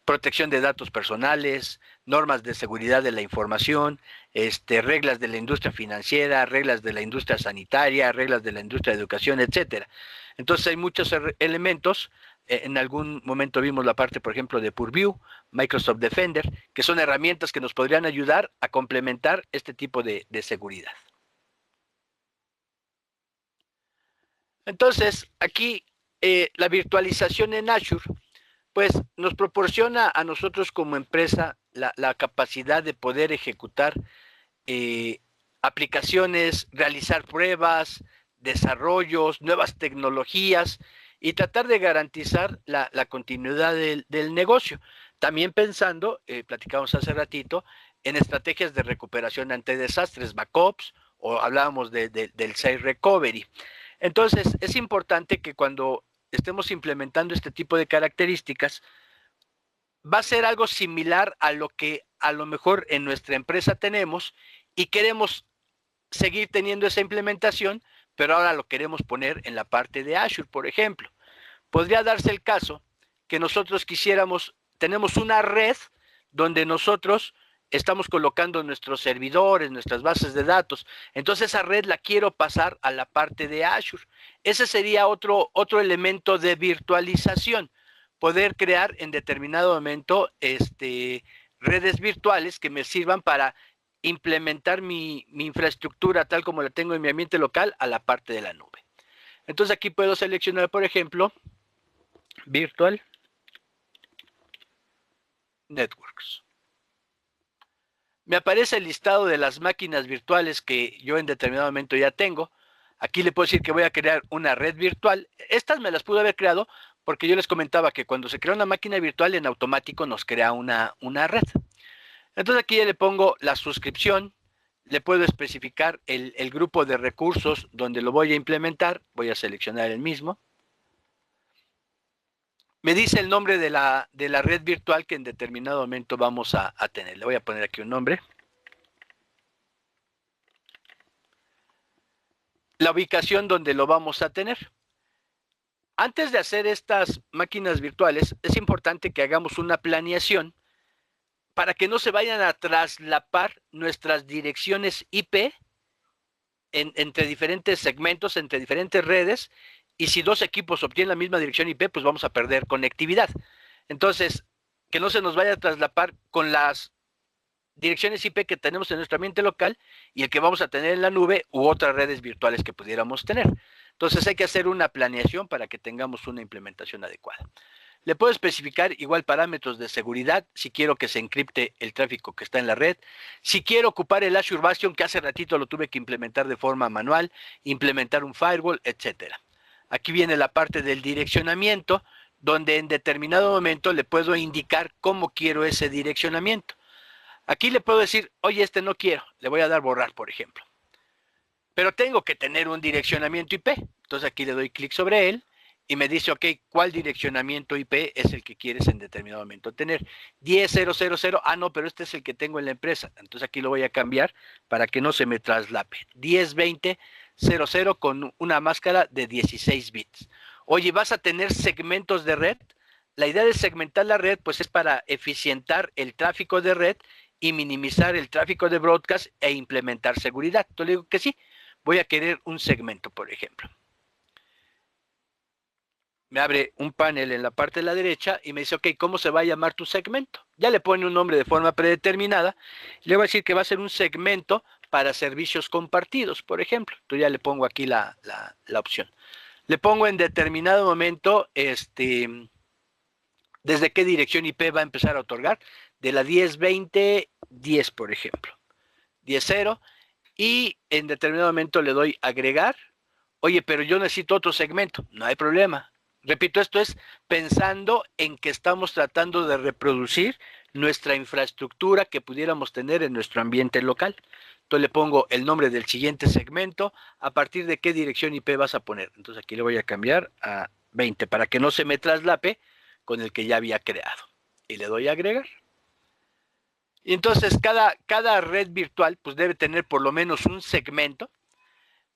Protección de datos personales, normas de seguridad de la información, reglas de la industria financiera, reglas de la industria sanitaria, reglas de la industria de educación, etcétera. Entonces hay muchos elementos. En algún momento vimos la parte, por ejemplo, de Purview, Microsoft Defender, que son herramientas que nos podrían ayudar a complementar este tipo de seguridad. Entonces, aquí la virtualización en Azure, pues nos proporciona a nosotros como empresa la capacidad de poder ejecutar eh, aplicaciones, realizar pruebas, desarrollos, nuevas tecnologías y tratar de garantizar la continuidad del negocio. También pensando, platicamos hace ratito, en estrategias de recuperación ante desastres, backups, o hablábamos del Safe Recovery. Entonces, es importante que cuando estemos implementando este tipo de características, va a ser algo similar a lo que a lo mejor en nuestra empresa tenemos y queremos seguir teniendo esa implementación, pero ahora lo queremos poner en la parte de Azure, por ejemplo. Podría darse el caso que nosotros quisiéramos, tenemos una red donde nosotros estamos colocando nuestros servidores, nuestras bases de datos. Entonces esa red la quiero pasar a la parte de Azure. Ese sería otro elemento de virtualización. Poder crear en determinado momento redes virtuales que me sirvan para implementar mi infraestructura tal como la tengo en mi ambiente local a la parte de la nube. Entonces aquí puedo seleccionar, por ejemplo, Virtual Networks. Me aparece el listado de las máquinas virtuales que yo en determinado momento ya tengo. Aquí le puedo decir que voy a crear una red virtual. Estas me las pude haber creado porque yo les comentaba que cuando se crea una máquina virtual en automático nos crea una red. Entonces aquí ya le pongo la suscripción, le puedo especificar el grupo de recursos donde lo voy a implementar. Voy a seleccionar el mismo. Me dice el nombre de la red virtual que en determinado momento vamos a tener. Le voy a poner aquí un nombre. La ubicación donde lo vamos a tener. Antes de hacer estas máquinas virtuales, es importante que hagamos una planeación para que no se vayan a traslapar nuestras direcciones IP entre diferentes segmentos, entre diferentes redes, y si dos equipos obtienen la misma dirección IP, pues vamos a perder conectividad. Entonces, que no se nos vaya a traslapar con las direcciones IP que tenemos en nuestro ambiente local y el que vamos a tener en la nube u otras redes virtuales que pudiéramos tener. Entonces hay que hacer una planeación para que tengamos una implementación adecuada. Le puedo especificar igual parámetros de seguridad, si quiero que se encripte el tráfico que está en la red, si quiero ocupar el Azure Bastion, que hace ratito lo tuve que implementar de forma manual, implementar un firewall, etcétera. Aquí viene la parte del direccionamiento, donde en determinado momento le puedo indicar cómo quiero ese direccionamiento. Aquí le puedo decir, oye, no quiero, le voy a dar borrar, por ejemplo. Pero tengo que tener un direccionamiento IP. Entonces aquí le doy clic sobre él y me dice, ok, ¿cuál direccionamiento IP es el que quieres en determinado momento tener? 10.0.0.0, no, pero este es el que tengo en la empresa. Entonces aquí lo voy a cambiar para que no se me traslape. 10.20.00 con una máscara de 16 bits. Oye, ¿vas a tener segmentos de red? La idea de segmentar la red pues es para eficientar el tráfico de red y minimizar el tráfico de broadcast e implementar seguridad. Entonces le digo que sí, voy a querer un segmento, por ejemplo. Me abre un panel en la parte de la derecha y me dice, ok, ¿cómo se va a llamar tu segmento? Ya le pone un nombre de forma predeterminada. Le voy a decir que va a ser un segmento para servicios compartidos, por ejemplo. Entonces ya le pongo aquí la opción. Le pongo en determinado momento, desde qué dirección IP va a empezar a otorgar. De la 10.20.10, por ejemplo. 10.0. Y en determinado momento le doy agregar. Oye, pero yo necesito otro segmento. No hay problema. Repito, esto es pensando en que estamos tratando de reproducir nuestra infraestructura que pudiéramos tener en nuestro ambiente local. Entonces le pongo el nombre del siguiente segmento, a partir de qué dirección IP vas a poner. Entonces aquí le voy a cambiar a 20 para que no se me traslape con el que ya había creado. Y le doy a agregar. Y entonces cada red virtual pues debe tener por lo menos un segmento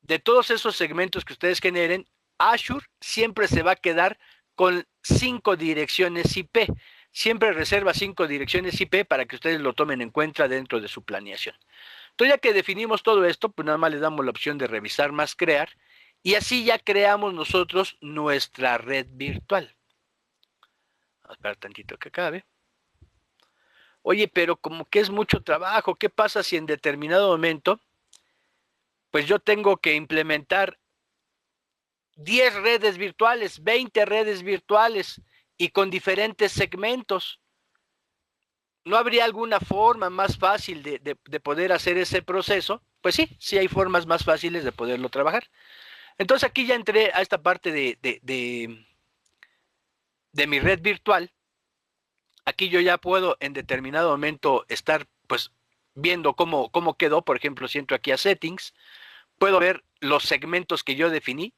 de todos esos segmentos que ustedes generen, Azure siempre se va a quedar con 5 direcciones IP. Siempre reserva 5 direcciones IP para que ustedes lo tomen en cuenta dentro de su planeación. Entonces, ya que definimos todo esto, pues nada más le damos la opción de revisar más crear y así ya creamos nosotros nuestra red virtual. Vamos a esperar tantito que acabe. Oye, pero como que es mucho trabajo, ¿qué pasa si en determinado momento, pues yo tengo que implementar 10 redes virtuales, 20 redes virtuales y con diferentes segmentos? ¿No habría alguna forma más fácil de poder hacer ese proceso? Pues sí, sí hay formas más fáciles de poderlo trabajar. Entonces aquí ya entré a esta parte de mi red virtual. Aquí yo ya puedo en determinado momento estar pues viendo cómo quedó. Por ejemplo, si entro aquí a settings, puedo ver los segmentos que yo definí.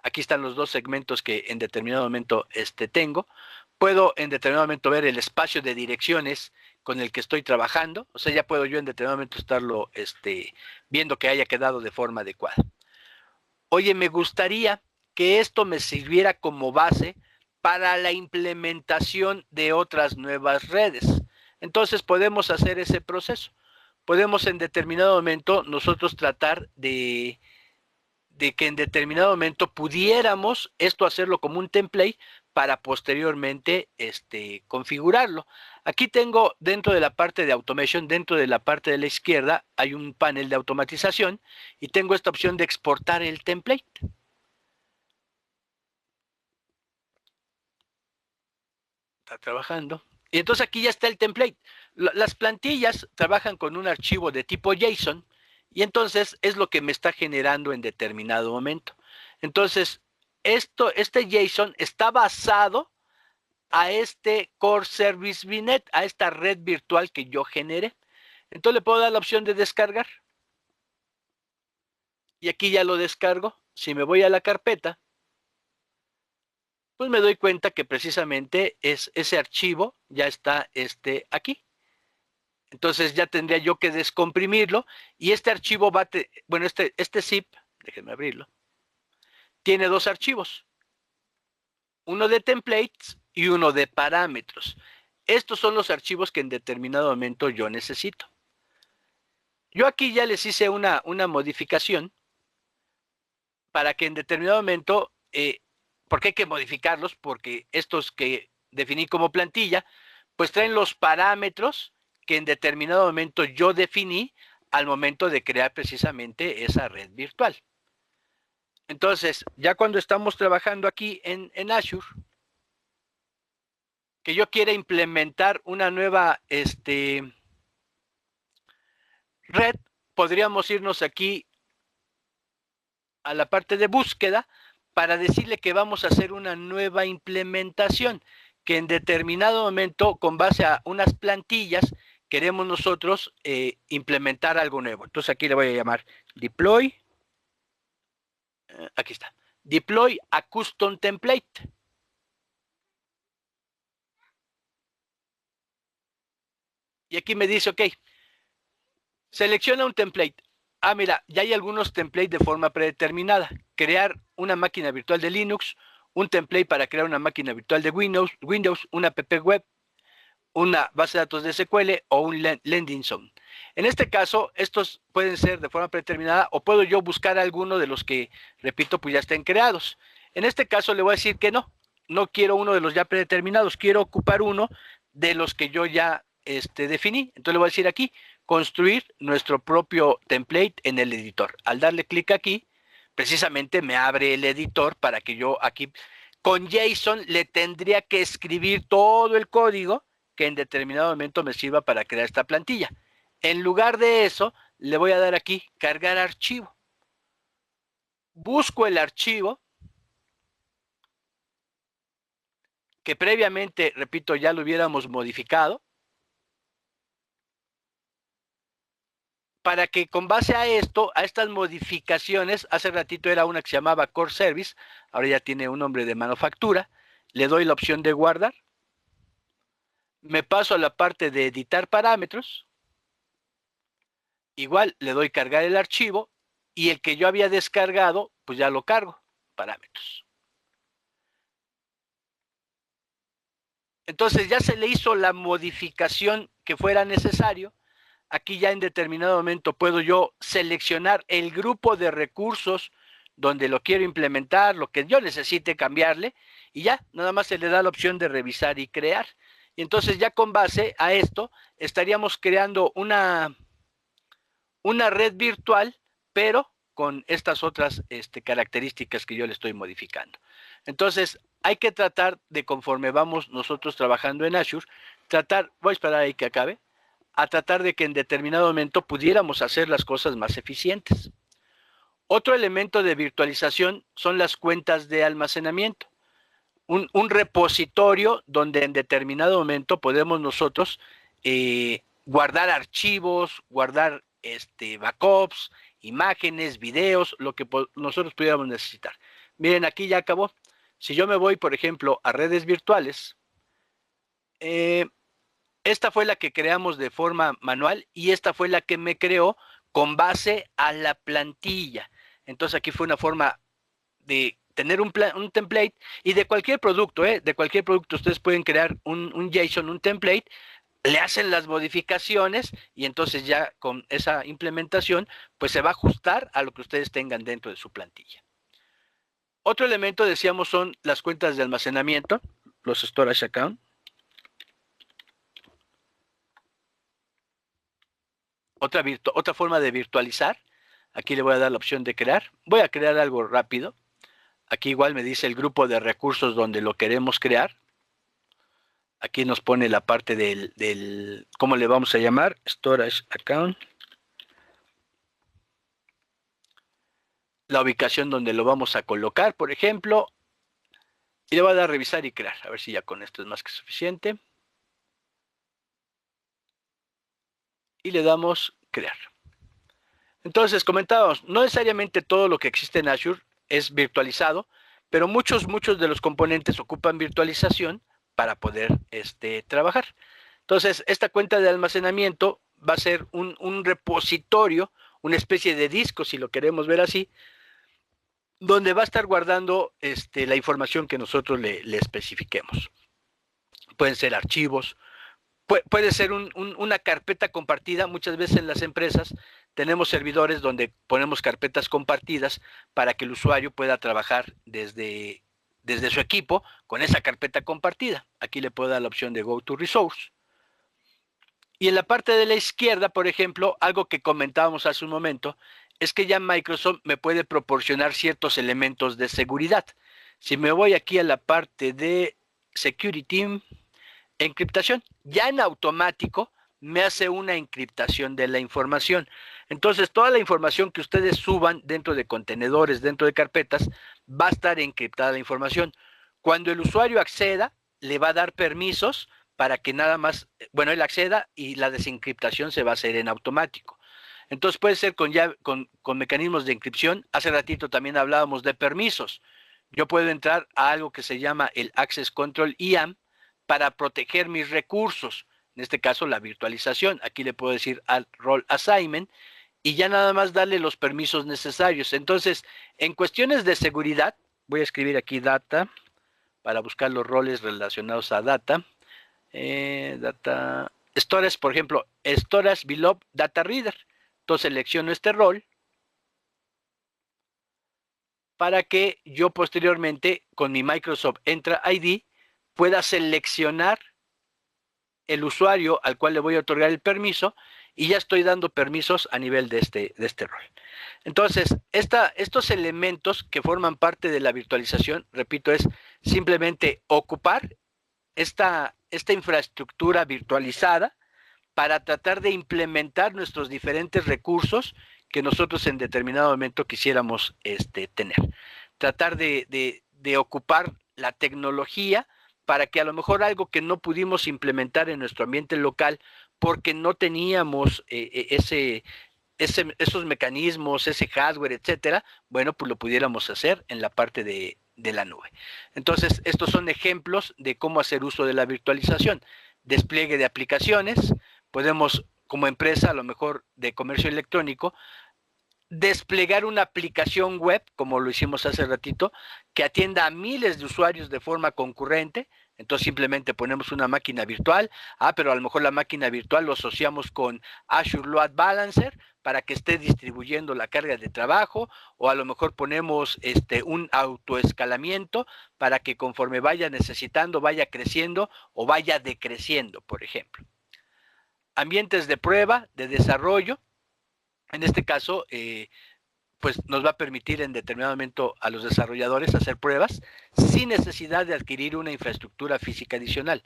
Aquí están los dos segmentos que en determinado momento tengo. Puedo en determinado momento ver el espacio de direcciones con el que estoy trabajando. O sea, ya puedo yo en determinado momento estarlo viendo que haya quedado de forma adecuada. Oye, me gustaría que esto me sirviera como base para la implementación de otras nuevas redes. Entonces podemos hacer ese proceso. Podemos en determinado momento nosotros tratar de que en determinado momento pudiéramos esto hacerlo como un template para posteriormente configurarlo. Aquí tengo dentro de la parte de automation, dentro de la parte de la izquierda, hay un panel de automatización y tengo esta opción de exportar el template. Está trabajando. Y entonces aquí ya está el template. Las plantillas trabajan con un archivo de tipo JSON y entonces es lo que me está generando en determinado momento. Entonces, este JSON está basado a este Core Service VNet, a esta red virtual que yo generé. Entonces le puedo dar la opción de descargar. Y aquí ya lo descargo. Si me voy a la carpeta, pues me doy cuenta que precisamente ese archivo ya está aquí. Entonces ya tendría yo que descomprimirlo y este archivo va a, bueno, este zip, déjenme abrirlo, tiene dos archivos, uno de templates y uno de parámetros. Estos son los archivos que en determinado momento yo necesito. Yo aquí ya les hice una modificación para que en determinado momento, porque hay que modificarlos, porque estos que definí como plantilla, pues traen los parámetros que en determinado momento yo definí al momento de crear precisamente esa red virtual. Entonces, ya cuando estamos trabajando aquí en Azure, que yo quiera implementar una nueva red, podríamos irnos aquí a la parte de búsqueda para decirle que vamos a hacer una nueva implementación, que en determinado momento, con base a unas plantillas, queremos nosotros implementar algo nuevo. Entonces aquí le voy a llamar deploy, aquí está, deploy a custom template. Y aquí me dice, ok, selecciona un template. Ah, mira, ya hay algunos templates de forma predeterminada. Crear una máquina virtual de Linux, un template para crear una máquina virtual de Windows, una app web, una base de datos de SQL o un landing zone. En este caso, estos pueden ser de forma predeterminada o puedo yo buscar alguno de los que, repito, pues ya estén creados. En este caso le voy a decir que no quiero uno de los ya predeterminados, quiero ocupar uno de los que yo ya definí. Entonces le voy a decir aquí, construir nuestro propio template en el editor. Al darle clic aquí, precisamente me abre el editor para que yo aquí con JSON le tendría que escribir todo el código que en determinado momento me sirva para crear esta plantilla. En lugar de eso, le voy a dar aquí cargar archivo. Busco el archivo que previamente, repito, ya lo hubiéramos modificado, para que con base a esto, a estas modificaciones, hace ratito era una que se llamaba Core Service, ahora ya tiene un nombre de manufactura, le doy la opción de guardar, me paso a la parte de editar parámetros, igual le doy cargar el archivo y el que yo había descargado, pues ya lo cargo, parámetros. Entonces ya se le hizo la modificación que fuera necesario. Aquí ya en determinado momento puedo yo seleccionar el grupo de recursos donde lo quiero implementar, lo que yo necesite cambiarle, y ya, nada más se le da la opción de revisar y crear. Y entonces ya con base a esto estaríamos creando una red virtual, pero con estas otras características que yo le estoy modificando. Entonces, hay que tratar de, conforme vamos nosotros trabajando en Azure, voy a esperar ahí que acabe, a tratar de que en determinado momento pudiéramos hacer las cosas más eficientes. Otro elemento de virtualización son las cuentas de almacenamiento. Un repositorio donde en determinado momento podemos nosotros guardar archivos, guardar backups, imágenes, videos, lo que nosotros pudiéramos necesitar. Miren, aquí ya acabó. Si yo me voy, por ejemplo, a redes virtuales, esta fue la que creamos de forma manual y esta fue la que me creó con base a la plantilla. Entonces aquí fue una forma de tener un template, y de cualquier producto, de cualquier producto ustedes pueden crear un JSON, un template, le hacen las modificaciones y entonces ya con esa implementación pues se va a ajustar a lo que ustedes tengan dentro de su plantilla. Otro elemento, decíamos, son las cuentas de almacenamiento, los storage account. Otra forma de virtualizar. Aquí le voy a dar la opción de crear. Voy a crear algo rápido. Aquí igual me dice el grupo de recursos donde lo queremos crear. Aquí nos pone la parte del ¿cómo le vamos a llamar? Storage account. La ubicación donde lo vamos a colocar, por ejemplo. Y le voy a dar a revisar y crear. A ver si ya con esto es más que suficiente. Y le damos crear. Entonces, comentábamos, no necesariamente todo lo que existe en Azure es virtualizado, pero muchos de los componentes ocupan virtualización para poder trabajar. Entonces, esta cuenta de almacenamiento va a ser un repositorio, una especie de disco, si lo queremos ver así, donde va a estar guardando la información que nosotros le especifiquemos. Pueden ser archivos, puede ser una carpeta compartida. Muchas veces en las empresas tenemos servidores donde ponemos carpetas compartidas para que el usuario pueda trabajar desde su equipo con esa carpeta compartida. Aquí le puedo dar la opción de Go to Resource. Y en la parte de la izquierda, por ejemplo, algo que comentábamos hace un momento, es que ya Microsoft me puede proporcionar ciertos elementos de seguridad. Si me voy aquí a la parte de Security, encriptación, ya en automático me hace una encriptación de la información. Entonces, toda la información que ustedes suban dentro de contenedores, dentro de carpetas, va a estar encriptada la información. Cuando el usuario acceda, le va a dar permisos para que nada más, bueno, él acceda y la desencriptación se va a hacer en automático. Entonces puede ser con mecanismos de encripción. Hace ratito también hablábamos de permisos. Yo puedo entrar a algo que se llama el Access Control IAM para proteger mis recursos, en este caso la virtualización. Aquí le puedo decir al Role Assignment y ya nada más darle los permisos necesarios. Entonces, en cuestiones de seguridad, voy a escribir aquí data para buscar los roles relacionados a data. Data Storage, por ejemplo, Storage Below Data Reader. Entonces selecciono este rol para que yo posteriormente con mi Microsoft Entra ID pueda seleccionar el usuario al cual le voy a otorgar el permiso y ya estoy dando permisos a nivel de este rol. Entonces, estos elementos que forman parte de la virtualización, repito, es simplemente ocupar esta infraestructura virtualizada para tratar de implementar nuestros diferentes recursos que nosotros en determinado momento quisiéramos tener. Tratar de ocupar la tecnología para que a lo mejor algo que no pudimos implementar en nuestro ambiente local porque no teníamos esos mecanismos, ese hardware, etcétera, bueno, pues lo pudiéramos hacer en la parte de la nube. Entonces, estos son ejemplos de cómo hacer uso de la virtualización. Despliegue de aplicaciones. Podemos, como empresa, a lo mejor de comercio electrónico, desplegar una aplicación web, como lo hicimos hace ratito, que atienda a miles de usuarios de forma concurrente. Entonces simplemente ponemos una máquina virtual, pero a lo mejor la máquina virtual lo asociamos con Azure Load Balancer para que esté distribuyendo la carga de trabajo, o a lo mejor ponemos un autoescalamiento para que conforme vaya necesitando, vaya creciendo o vaya decreciendo, por ejemplo. Ambientes de prueba, de desarrollo, en este caso, pues nos va a permitir en determinado momento a los desarrolladores hacer pruebas sin necesidad de adquirir una infraestructura física adicional.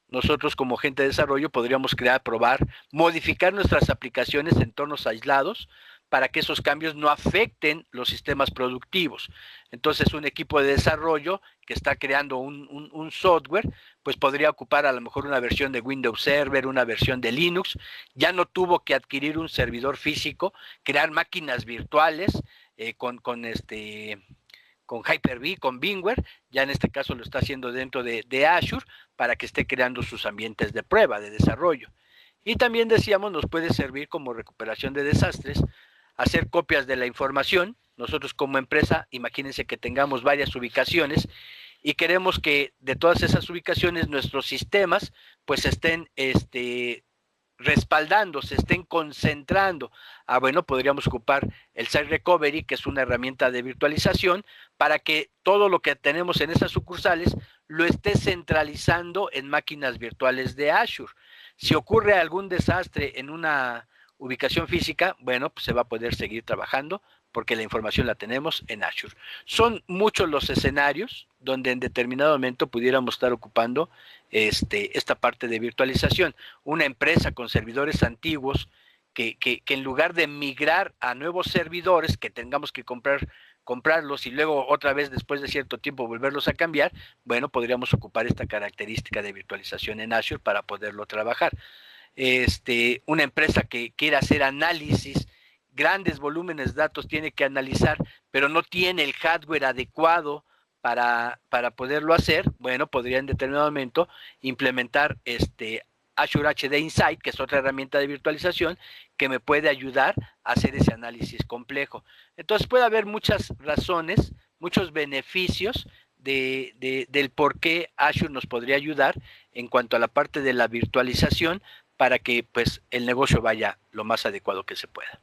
Nosotros como gente de desarrollo podríamos crear, probar, modificar nuestras aplicaciones en entornos aislados para que esos cambios no afecten los sistemas productivos. Entonces un equipo de desarrollo que está creando un software, pues podría ocupar a lo mejor una versión de Windows Server, una versión de Linux, ya no tuvo que adquirir un servidor físico, crear máquinas virtuales con Hyper-V, con VMware, ya en este caso lo está haciendo dentro de Azure para que esté creando sus ambientes de prueba, de desarrollo. Y también decíamos, nos puede servir como recuperación de desastres, hacer copias de la información. Nosotros como empresa, imagínense que tengamos varias ubicaciones y queremos que de todas esas ubicaciones nuestros sistemas pues estén respaldando, se estén concentrando. Bueno, podríamos ocupar el Site Recovery, que es una herramienta de virtualización, para que todo lo que tenemos en esas sucursales lo esté centralizando en máquinas virtuales de Azure. Si ocurre algún desastre en una ubicación física, bueno, pues se va a poder seguir trabajando porque la información la tenemos en Azure. Son muchos los escenarios donde en determinado momento pudiéramos estar ocupando esta parte de virtualización. Una empresa con servidores antiguos que en lugar de migrar a nuevos servidores que tengamos que comprarlos y luego otra vez después de cierto tiempo volverlos a cambiar, bueno, podríamos ocupar esta característica de virtualización en Azure para poderlo trabajar. Una empresa que quiera hacer análisis, grandes volúmenes de datos tiene que analizar, pero no tiene el hardware adecuado para poderlo hacer, bueno, podría en determinado momento implementar Azure HD Insight, que es otra herramienta de virtualización que me puede ayudar a hacer ese análisis complejo. Entonces puede haber muchas razones, muchos beneficios del por qué Azure nos podría ayudar en cuanto a la parte de la virtualización para que pues el negocio vaya lo más adecuado que se pueda.